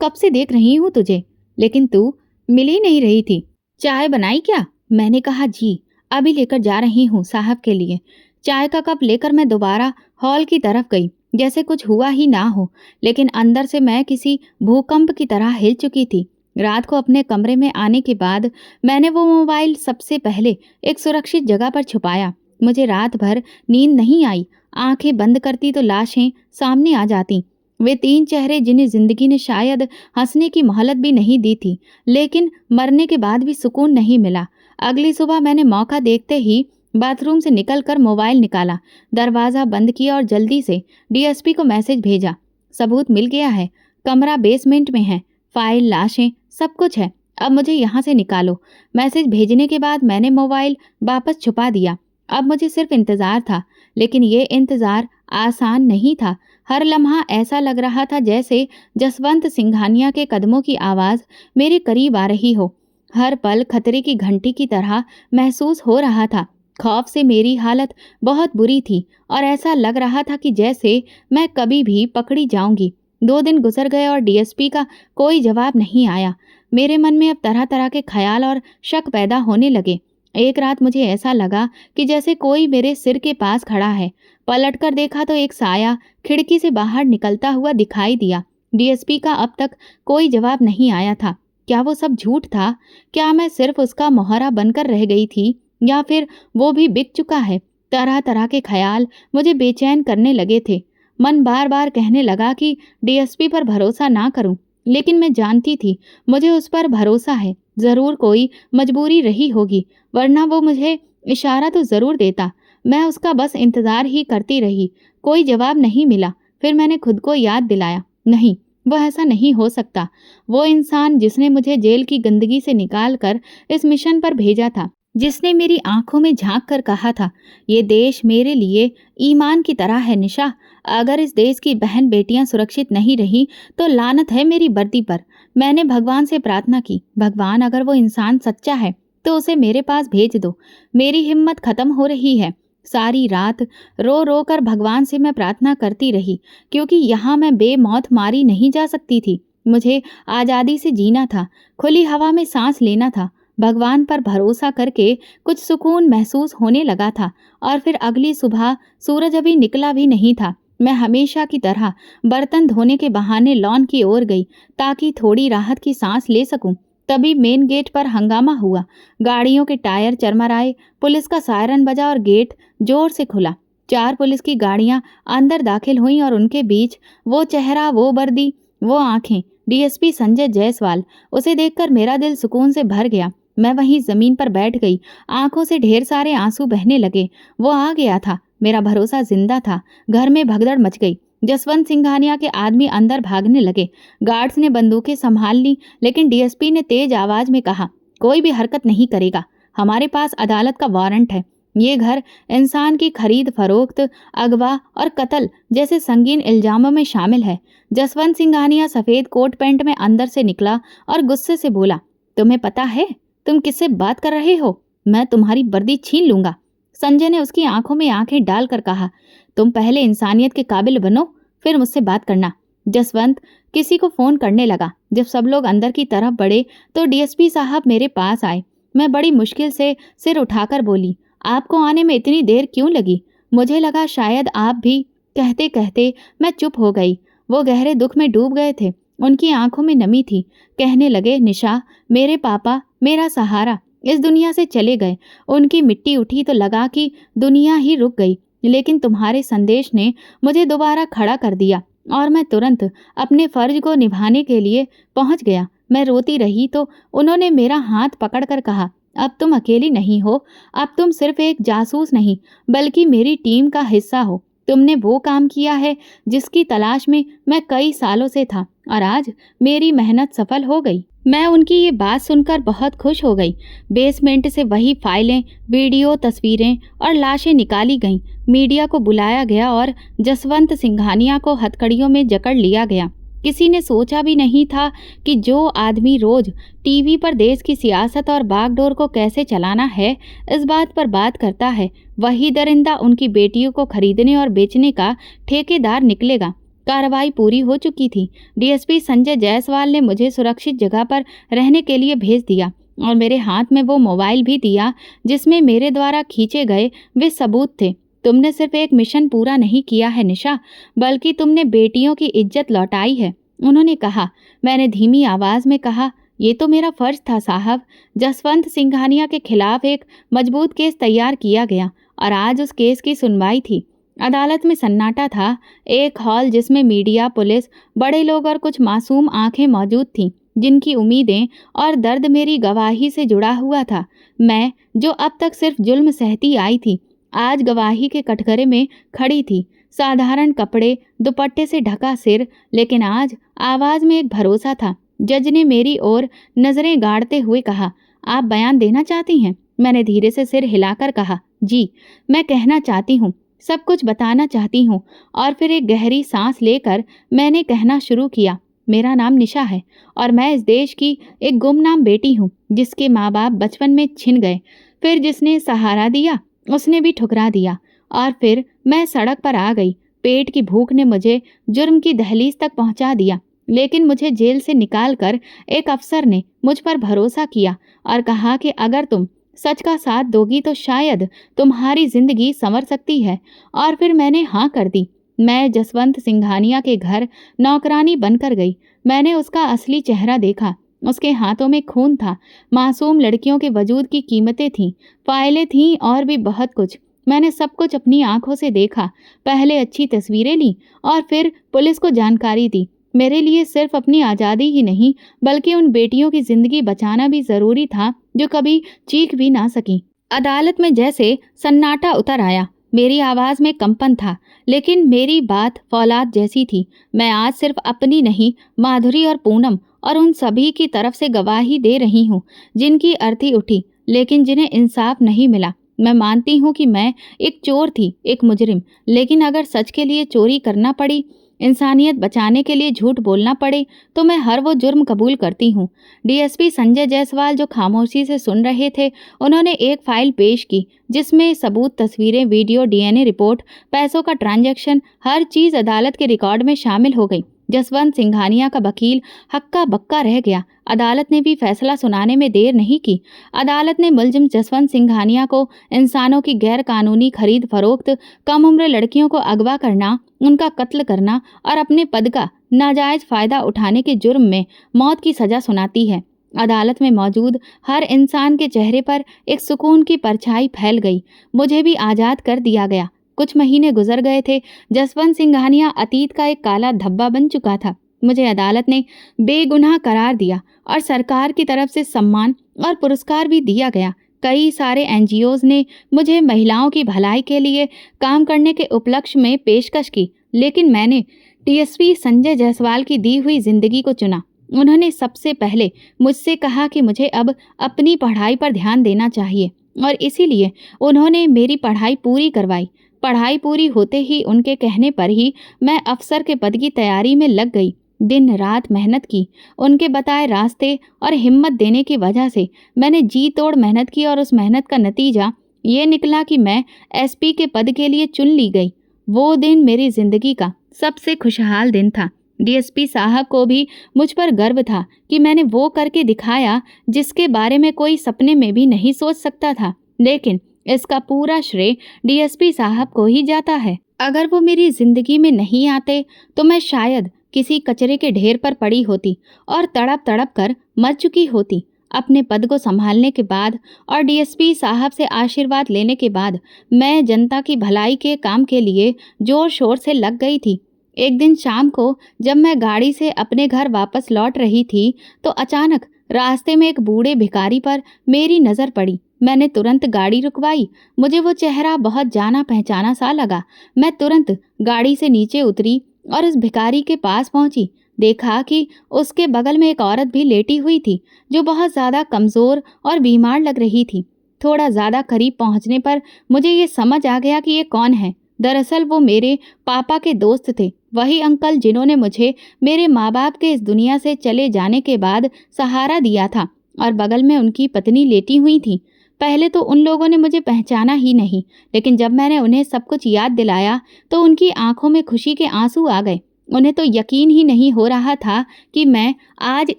[SPEAKER 1] कब से देख रही हूँ तुझे, लेकिन तू मिल ही नहीं रही थी। चाय बनाई क्या? मैंने कहा, जी अभी लेकर जा रही हूँ साहब के लिए। चाय का कप लेकर मैं दोबारा हॉल की तरफ गई, जैसे कुछ हुआ ही ना हो, लेकिन अंदर से मैं किसी भूकंप की तरह हिल चुकी थी। रात को अपने कमरे में आने के बाद मैंने वो मोबाइल सबसे पहले एक सुरक्षित जगह पर छुपाया। मुझे रात भर नींद नहीं आई। आंखें बंद करती तो लाशें सामने आ जाती। वे 3 चेहरे जिन्हें जिंदगी ने शायद हंसने की मोहलत भी नहीं दी थी, लेकिन मरने के बाद भी सुकून नहीं मिला। अगली सुबह मैंने मौका देखते ही बाथरूम से निकलकर मोबाइल निकाला, दरवाज़ा बंद किया और जल्दी से डीएसपी को मैसेज भेजा। सबूत मिल गया है, कमरा बेसमेंट में है, फाइल, लाशें, सब कुछ है। अब मुझे यहाँ से निकालो। मैसेज भेजने के बाद मैंने मोबाइल वापस छुपा दिया। अब मुझे सिर्फ इंतज़ार था, लेकिन ये इंतज़ार आसान नहीं था। हर लम्हा ऐसा लग रहा था जैसे जसवंत सिंघानिया के कदमों की आवाज़ मेरे करीब आ रही हो। हर पल खतरे की घंटी की तरह महसूस हो रहा था। खौफ से मेरी हालत बहुत बुरी थी और ऐसा लग रहा था कि जैसे मैं कभी भी पकड़ी जाऊंगी। 2 दिन गुजर गए और डीएसपी का कोई जवाब नहीं आया। मेरे मन में अब तरह तरह के ख्याल और शक पैदा होने लगे। एक रात मुझे ऐसा लगा कि जैसे कोई मेरे सिर के पास खड़ा है। पलटकर देखा तो एक साया खिड़की से बाहर निकलता हुआ दिखाई दिया। डीएसपी का अब तक कोई जवाब नहीं आया था। क्या वो सब झूठ था? क्या मैं सिर्फ उसका मोहरा बनकर रह गई थी, या फिर वो भी बिक चुका है? तरह तरह के ख्याल मुझे बेचैन करने लगे थे। मन बार बार कहने लगा कि डीएसपी पर भरोसा ना करूं, लेकिन मैं जानती थी मुझे उस पर भरोसा है। ज़रूर कोई मजबूरी रही होगी, वरना वो मुझे इशारा तो ज़रूर देता। मैं उसका बस इंतज़ार ही करती रही। कोई जवाब नहीं मिला। फिर मैंने खुद को याद दिलाया, नहीं, वो ऐसा नहीं हो सकता। वो इंसान जिसने मुझे जेल की गंदगी से निकाल कर इस मिशन पर भेजा था, जिसने मेरी आंखों में झांक कर कहा था, ये देश मेरे लिए ईमान की तरह है निशा। अगर इस देश की बहन बेटियां सुरक्षित नहीं रही तो लानत है मेरी वर्दी पर। मैंने भगवान से प्रार्थना की, भगवान अगर वो इंसान सच्चा है तो उसे मेरे पास भेज दो। मेरी हिम्मत खत्म हो रही है। सारी रात रो रो कर भगवान से मैं प्रार्थना करती रही, क्योंकि यहाँ मैं बेमौत मारी नहीं जा सकती थी। मुझे आज़ादी से जीना था, खुली हवा में सांस लेना था। भगवान पर भरोसा करके कुछ सुकून महसूस होने लगा था। और फिर अगली सुबह सूरज अभी निकला भी नहीं था। मैं हमेशा की तरह बर्तन धोने के बहाने लॉन की ओर गई, ताकि थोड़ी राहत की सांस ले सकूं। तभी मेन गेट पर हंगामा हुआ। गाड़ियों के टायर चरमराए, पुलिस का सायरन बजा और गेट जोर से खुला। 4 पुलिस की गाड़ियां अंदर दाखिल हुईं और उनके बीच वो चेहरा, वो वर्दी, वो आंखें, डीएसपी संजय जायसवाल। उसे देखकर मेरा दिल सुकून से भर गया। मैं वहीं जमीन पर बैठ गई। आंखों से ढेर सारे आंसू बहने लगे। वो आ गया था। मेरा भरोसा जिंदा था। घर में भगदड़ मच गई। जसवंत सिंघानिया के आदमी अंदर भागने लगे। गार्ड्स ने बंदूकें संभाल ली, लेकिन डीएसपी ने तेज आवाज में कहा, कोई भी हरकत नहीं करेगा। हमारे पास अदालत का वारंट है। ये घर इंसान की खरीद फरोख्त, अगवा और कत्ल जैसे संगीन इल्जामों में शामिल है। जसवंत सिंघानिया सफेद कोट पैंट में अंदर से निकला और गुस्से से बोला, तुम्हें पता है तुम किससे बात कर रहे हो? मैं तुम्हारी वर्दी छीन लूंगा। संजय ने उसकी आंखों में आंखें डालकर कहा, तुम पहले इंसानियत के काबिल बनो, फिर मुझसे बात करना। जसवंत किसी को फोन करने लगा। जब सब लोग अंदर की तरफ बढ़े तो डीएसपी साहब मेरे पास आए। मैं बड़ी मुश्किल से सिर उठाकर बोली, आपको आने में इतनी देर क्यों लगी? मुझे लगा शायद आप भी। कहते कहते मैं चुप हो गई। वो गहरे दुख में डूब गए थे। उनकी आंखों में नमी थी। कहने लगे, निशा, मेरे पापा मेरा सहारा इस दुनिया से चले गए। उनकी मिट्टी उठी तो लगा कि दुनिया ही रुक गई, लेकिन तुम्हारे संदेश ने मुझे दोबारा खड़ा कर दिया और मैं तुरंत अपने फर्ज को निभाने के लिए पहुंच गया। मैं रोती रही तो उन्होंने मेरा हाथ पकड़कर कहा, अब तुम अकेली नहीं हो। अब तुम सिर्फ एक जासूस नहीं, बल्कि मेरी टीम का हिस्सा हो। तुमने वो काम किया है जिसकी तलाश में मैं कई सालों से था, और आज मेरी मेहनत सफल हो गई। मैं उनकी ये बात सुनकर बहुत खुश हो गई। बेसमेंट से वही फाइलें, वीडियो, तस्वीरें और लाशें निकाली गईं। मीडिया को बुलाया गया और जसवंत सिंघानिया को हथकड़ियों में जकड़ लिया गया। किसी ने सोचा भी नहीं था कि जो आदमी रोज टीवी पर देश की सियासत और बागडोर को कैसे चलाना है, इस बात पर बात करता है, वही दरिंदा उनकी बेटियों को खरीदने और बेचने का ठेकेदार निकलेगा। कार्रवाई पूरी हो चुकी थी। डीएसपी संजय जायसवाल ने मुझे सुरक्षित जगह पर रहने के लिए भेज दिया और मेरे हाथ में वो मोबाइल भी दिया जिसमें मेरे द्वारा खींचे गए वे सबूत थे। तुमने सिर्फ एक मिशन पूरा नहीं किया है निशा, बल्कि तुमने बेटियों की इज्जत लौटाई है, उन्होंने कहा। मैंने धीमी आवाज में कहा, ये तो मेरा फर्ज था साहब। जसवंत सिंघानिया के खिलाफ एक मजबूत केस तैयार किया गया और आज उस केस की सुनवाई थी। अदालत में सन्नाटा था। एक हॉल जिसमें मीडिया, पुलिस, बड़े लोग और कुछ मासूम आंखें मौजूद थीं, जिनकी उम्मीदें और दर्द मेरी गवाही से जुड़ा हुआ था। मैं, जो अब तक सिर्फ जुल्म सहती आई थी, आज गवाही के कटघरे में खड़ी थी। साधारण कपड़े, दुपट्टे से ढका सिर, लेकिन आज आवाज में एक भरोसा था। जज ने मेरी ओर नजरें गाड़ते हुए कहा, आप बयान देना चाहती हैं? मैंने धीरे से सिर हिलाकर कहा, जी, मैं कहना चाहती हूँ, सब कुछ बताना चाहती हूँ। और फिर एक गहरी सांस लेकर मैंने कहना शुरू किया, मेरा नाम निशा है और मैं इस देश की एक गुमनाम बेटी हूँ, जिसके माँ बाप बचपन में छिन गए। फिर जिसने सहारा दिया, उसने भी ठुकरा दिया। और फिर मैं सड़क पर आ गई। पेट की भूख ने मुझे जुर्म की दहलीज तक पहुंचा दिया, लेकिन मुझे जेल से निकालकर एक अफसर ने मुझ पर भरोसा किया और कहा कि अगर तुम सच का साथ दोगी तो शायद तुम्हारी जिंदगी संवर सकती है। और फिर मैंने हाँ कर दी। मैं जसवंत सिंघानिया के घर नौकरानी बनकर गई। मैंने उसका असली चेहरा देखा। उसके हाथों में खून था, मासूम लड़कियों के वजूद की कीमतें थीं, फाइलें थीं और भी बहुत कुछ। मैंने सब कुछ अपनी आंखों से देखा। पहले अच्छी तस्वीरें ली और फिर पुलिस को जानकारी दी। मेरे लिए सिर्फ अपनी आज़ादी ही नहीं, बल्कि उन बेटियों की जिंदगी बचाना भी जरूरी था जो कभी चीख भी ना सकी। अदालत में जैसे सन्नाटा उतर आया। मेरी आवाज में कंपन था, लेकिन मेरी बात फौलाद जैसी थी। मैं आज सिर्फ अपनी नहीं, माधुरी और पूनम और उन सभी की तरफ से गवाही दे रही हूँ, जिनकी अर्थी उठी, लेकिन जिन्हें इंसाफ नहीं मिला। मैं मानती हूँ कि मैं एक चोर थी, एक मुजरिम, लेकिन अगर सच के लिए चोरी करना पड़ी, इंसानियत बचाने के लिए झूठ बोलना पड़े, तो मैं हर वो जुर्म कबूल करती हूँ। डीएसपी संजय जायसवाल जो खामोशी से सुन रहे थे, उन्होंने एक फाइल पेश की जिसमें सबूत, तस्वीरें, वीडियो, डीएनए रिपोर्ट, पैसों का ट्रांजैक्शन, हर चीज अदालत के रिकॉर्ड में शामिल हो गई। जसवंत सिंघानिया का वकील हक्का बक्का रह गया। अदालत ने भी फैसला सुनाने में देर नहीं की। अदालत ने मुलजिम जसवंत सिंघानिया को इंसानों की गैर कानूनी खरीद फरोख्त, कम उम्र लड़कियों को अगवा करना, उनका कत्ल करना और अपने पद का नाजायज फायदा उठाने के जुर्म में मौत की सजा सुनाती है। अदालत में मौजूद हर इंसान के चेहरे पर एक सुकून की परछाई फैल गई। मुझे भी आज़ाद कर दिया गया। कुछ महीने गुजर गए थे। जसवंत सिंघानिया अतीत का एक काला धब्बा बन चुका था। मुझे अदालत ने बेगुनाह करार दिया और सरकार की तरफ से सम्मान और पुरस्कार भी दिया गया। कई सारे एनजीओज ने मुझे महिलाओं की भलाई के लिए काम करने के उपलक्ष्य में पेशकश की, लेकिन मैंने डीएसपी संजय जायसवाल की दी हुई जिंदगी को चुना। उन्होंने सबसे पहले मुझसे कहा कि मुझे अब अपनी पढ़ाई पर ध्यान देना चाहिए और इसीलिए उन्होंने मेरी पढ़ाई पूरी करवाई। पढ़ाई पूरी होते ही उनके कहने पर ही मैं अफसर के पद की तैयारी में लग गई। दिन रात मेहनत की। उनके बताए रास्ते और हिम्मत देने की वजह से मैंने जी तोड़ मेहनत की और उस मेहनत का नतीजा ये निकला कि मैं एसपी के पद के लिए चुन ली गई। वो दिन मेरी जिंदगी का सबसे खुशहाल दिन था। डीएसपी साहब को भी मुझ पर गर्व था कि मैंने वो करके दिखाया जिसके बारे में कोई सपने में भी नहीं सोच सकता था। लेकिन इसका पूरा श्रेय डीएसपी साहब को ही जाता है। अगर वो मेरी जिंदगी में नहीं आते तो मैं शायद किसी कचरे के ढेर पर पड़ी होती और तड़प तड़प कर मर चुकी होती। अपने पद को संभालने के बाद और डीएसपी साहब से आशीर्वाद लेने के बाद मैं जनता की भलाई के काम के लिए जोर शोर से लग गई थी। एक दिन शाम को जब मैं गाड़ी से अपने घर वापस लौट रही थी तो अचानक रास्ते में एक बूढ़े भिखारी पर मेरी नज़र पड़ी। मैंने तुरंत गाड़ी रुकवाई। मुझे वो चेहरा बहुत जाना पहचाना सा लगा। मैं तुरंत गाड़ी से नीचे उतरी और उस भिखारी के पास पहुंची। देखा कि उसके बगल में एक औरत भी लेटी हुई थी जो बहुत ज़्यादा कमज़ोर और बीमार लग रही थी। थोड़ा ज़्यादा करीब पहुंचने पर मुझे ये समझ आ गया कि ये कौन है। दरअसल वो मेरे पापा के दोस्त थे, वही अंकल जिन्होंने मुझे मेरे माँ बाप के इस दुनिया से चले जाने के बाद सहारा दिया था, और बगल में उनकी पत्नी लेटी हुई थी। पहले तो उन लोगों ने मुझे पहचाना ही नहीं, लेकिन जब मैंने उन्हें सब कुछ याद दिलाया तो उनकी आंखों में खुशी के आंसू आ गए। उन्हें तो यकीन ही नहीं हो रहा था कि मैं आज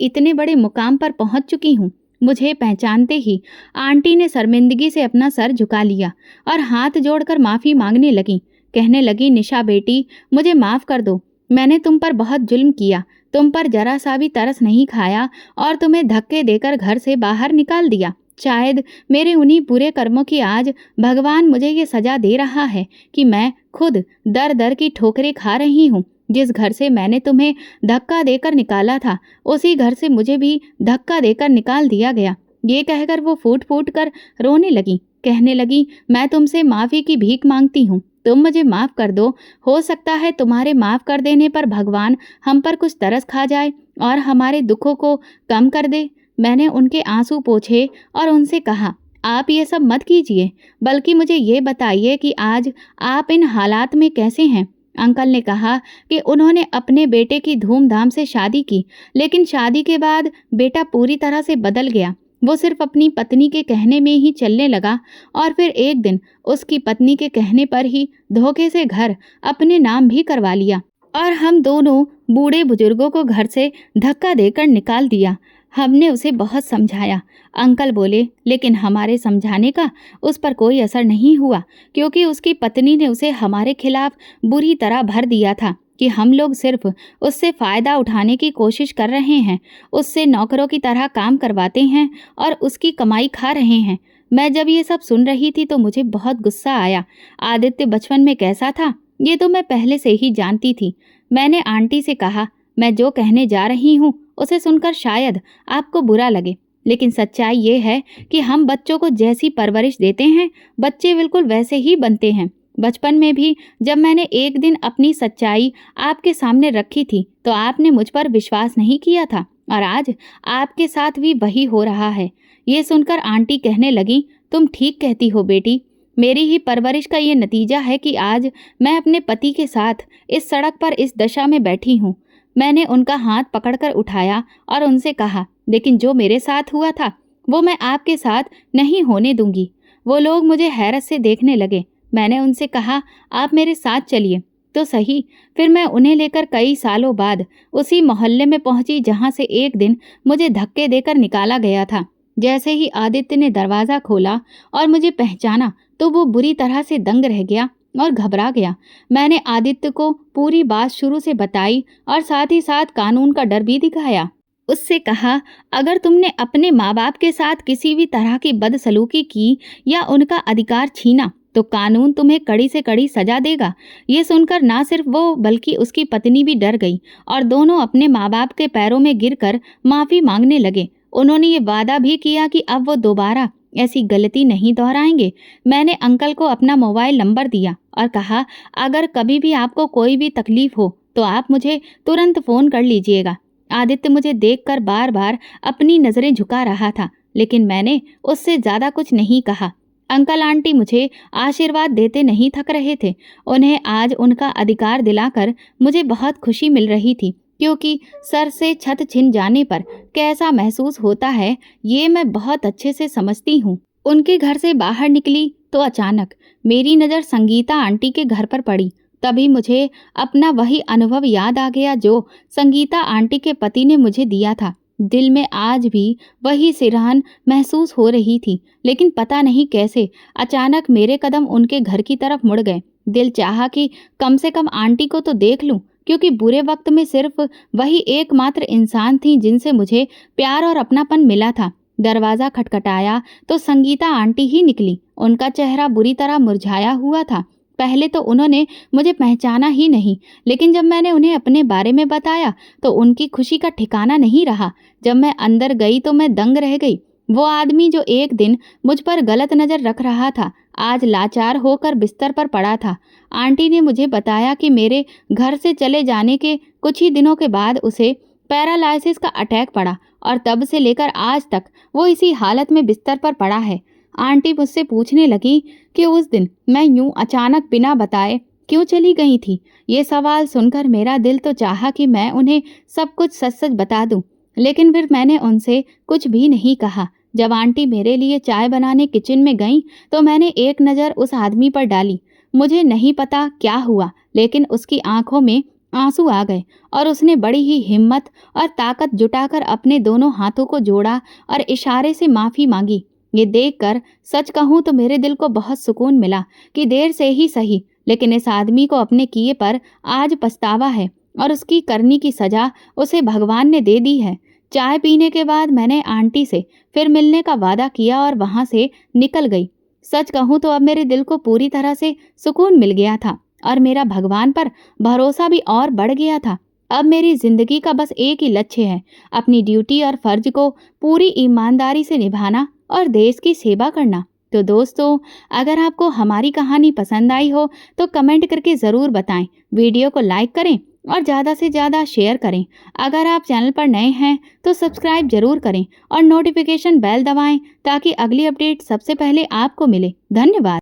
[SPEAKER 1] इतने बड़े मुकाम पर पहुंच चुकी हूँ। मुझे पहचानते ही आंटी ने शर्मिंदगी से अपना सर झुका लिया और हाथ जोड़कर माफ़ी मांगने लगी। कहने लगी, निशा बेटी, मुझे माफ़ कर दो। मैंने तुम पर बहुत जुल्म किया, तुम पर जरा सा भी तरस नहीं खाया और तुम्हें धक्के देकर घर से बाहर निकाल दिया। शायद मेरे उन्हीं बुरे कर्मों की आज भगवान मुझे ये सजा दे रहा है कि मैं खुद दर दर की ठोकरें खा रही हूँ। जिस घर से मैंने तुम्हें धक्का देकर निकाला था, उसी घर से मुझे भी धक्का देकर निकाल दिया गया। ये कहकर वो फूट फूट कर रोने लगी। कहने लगी, मैं तुमसे माफ़ी की भीख मांगती हूँ, तुम मुझे माफ़ कर दो। हो सकता है तुम्हारे माफ़ कर देने पर भगवान हम पर कुछ तरस खा जाए और हमारे दुखों को कम कर दे। मैंने उनके आंसू पोंछे और उनसे कहा, आप ये सब मत कीजिए, बल्कि मुझे ये बताइए कि आज आप इन हालात में कैसे हैं। अंकल ने कहा कि उन्होंने अपने बेटे की धूमधाम से शादी की, लेकिन शादी के बाद बेटा पूरी तरह से बदल गया। वो सिर्फ अपनी पत्नी के कहने में ही चलने लगा और फिर एक दिन उसकी पत्नी के कहने पर ही धोखे से घर अपने नाम भी करवा लिया और हम दोनों बूढ़े बुजुर्गों को घर से धक्का देकर निकाल दिया। हमने उसे बहुत समझाया। अंकल बोले, लेकिन हमारे समझाने का उस पर कोई असर नहीं हुआ, क्योंकि उसकी पत्नी ने उसे हमारे खिलाफ बुरी तरह भर दिया था कि हम लोग सिर्फ उससे फ़ायदा उठाने की कोशिश कर रहे हैं, उससे नौकरों की तरह काम करवाते हैं और उसकी कमाई खा रहे हैं। मैं जब ये सब सुन रही थी तो मुझे बहुत गुस्सा आया। आदित्य बचपन में कैसा था ये तो मैं पहले से ही जानती थी। मैंने आंटी से कहा, मैं जो कहने जा रही हूँ उसे सुनकर शायद आपको बुरा लगे, लेकिन सच्चाई ये है कि हम बच्चों को जैसी परवरिश देते हैं, बच्चे बिल्कुल वैसे ही बनते हैं। बचपन में भी जब मैंने एक दिन अपनी सच्चाई आपके सामने रखी थी तो आपने मुझ पर विश्वास नहीं किया था, और आज आपके साथ भी वही हो रहा है। ये सुनकर आंटी कहने लगी, तुम ठीक कहती हो बेटी, मेरी ही परवरिश का ये नतीजा है कि आज मैं अपने पति के साथ इस सड़क पर इस दशा में बैठी हूँ। मैंने उनका हाथ पकड़कर उठाया और उनसे कहा, लेकिन जो मेरे साथ हुआ था वो मैं आपके साथ नहीं होने दूंगी। वो लोग मुझे हैरत से देखने लगे। मैंने उनसे कहा, आप मेरे साथ चलिए तो सही। फिर मैं उन्हें लेकर कई सालों बाद उसी मोहल्ले में पहुंची जहां से एक दिन मुझे धक्के देकर निकाला गया था। जैसे ही आदित्य ने दरवाज़ा खोला और मुझे पहचाना तो वो बुरी तरह से दंग रह गया और घबरा गया। मैंने आदित्य को पूरी बात शुरू से बताई और साथ ही साथ कानून का डर भी दिखाया। उससे कहा, अगर तुमने अपने माँ बाप के साथ किसी भी तरह की बदसलूकी की या उनका अधिकार छीना तो कानून तुम्हें कड़ी से कड़ी सजा देगा। ये सुनकर ना सिर्फ वो बल्कि उसकी पत्नी भी डर गई और दोनों अपने माँ बाप के पैरों में गिरकर माफ़ी मांगने लगे। उन्होंने ये वादा भी किया कि अब वो दोबारा ऐसी गलती नहीं दोहराएंगे। मैंने अंकल को अपना मोबाइल नंबर दिया और कहा, अगर कभी भी आपको कोई भी तकलीफ हो तो आप मुझे तुरंत फ़ोन कर लीजिएगा। आदित्य मुझे देखकर बार बार अपनी नज़रें झुका रहा था, लेकिन मैंने उससे ज़्यादा कुछ नहीं कहा। अंकल आंटी मुझे आशीर्वाद देते नहीं थक रहे थे। उन्हें आज उनका अधिकार दिलाकर मुझे बहुत खुशी मिल रही थी, क्योंकि सर से छत छिन जाने पर कैसा महसूस होता है ये मैं बहुत अच्छे से समझती हूँ। उनके घर से बाहर निकली तो अचानक मेरी नज़र संगीता आंटी के घर पर पड़ी। तभी मुझे अपना वही अनुभव याद आ गया जो संगीता आंटी के पति ने मुझे दिया था। दिल में आज भी वही सिरहन महसूस हो रही थी, लेकिन पता नहीं कैसे अचानक मेरे कदम उनके घर की तरफ मुड़ गए। दिल चाहा कि कम से कम आंटी को तो देख लूं, क्योंकि बुरे वक्त में सिर्फ वही एकमात्र इंसान थी जिनसे मुझे प्यार और अपनापन मिला था। दरवाज़ा खटखटाया तो संगीता आंटी ही निकली। उनका चेहरा बुरी तरह मुरझाया हुआ था। पहले तो उन्होंने मुझे पहचाना ही नहीं, लेकिन जब मैंने उन्हें अपने बारे में बताया तो उनकी खुशी का ठिकाना नहीं रहा। जब मैं अंदर गई तो मैं दंग रह गई। वो आदमी जो एक दिन मुझ पर गलत नज़र रख रहा था, आज लाचार होकर बिस्तर पर पड़ा था। आंटी ने मुझे बताया कि मेरे घर से चले जाने के कुछ ही दिनों के बाद उसे पैरालाइसिस का अटैक पड़ा और तब से लेकर आज तक वो इसी हालत में बिस्तर पर पड़ा है। आंटी मुझसे पूछने लगी कि उस दिन मैं यूं अचानक बिना बताए क्यों चली गई थी। ये सवाल सुनकर मेरा दिल तो चाहा कि मैं उन्हें सब कुछ सच सच बता दूं, लेकिन फिर मैंने उनसे कुछ भी नहीं कहा। जब आंटी मेरे लिए चाय बनाने किचन में गईं तो मैंने एक नज़र उस आदमी पर डाली। मुझे नहीं पता क्या हुआ, लेकिन उसकी आंखों में आंसू आ गए और उसने बड़ी ही हिम्मत और ताकत जुटाकर अपने दोनों हाथों को जोड़ा और इशारे से माफ़ी मांगी। ये देखकर सच कहूँ तो मेरे दिल को बहुत सुकून मिला कि देर से ही सही, लेकिन इस आदमी को अपने किए पर आज पछतावा है और उसकी करनी की सज़ा उसे भगवान ने दे दी है। चाय पीने के बाद मैंने आंटी से फिर मिलने का वादा किया और वहां से निकल गई। सच कहूं तो अब मेरे दिल को पूरी तरह से सुकून मिल गया था और मेरा भगवान पर भरोसा भी और बढ़ गया था। अब मेरी जिंदगी का बस एक ही लक्ष्य है, अपनी ड्यूटी और फर्ज को पूरी ईमानदारी से निभाना और देश की सेवा करना। तो दोस्तों, अगर आपको हमारी कहानी पसंद आई हो तो कमेंट करके ज़रूर बताएं, वीडियो को लाइक करें और ज़्यादा से ज़्यादा शेयर करें। अगर आप चैनल पर नए हैं तो सब्सक्राइब जरूर करें और नोटिफिकेशन बेल दबाएं ताकि अगली अपडेट सबसे पहले आपको मिले। धन्यवाद।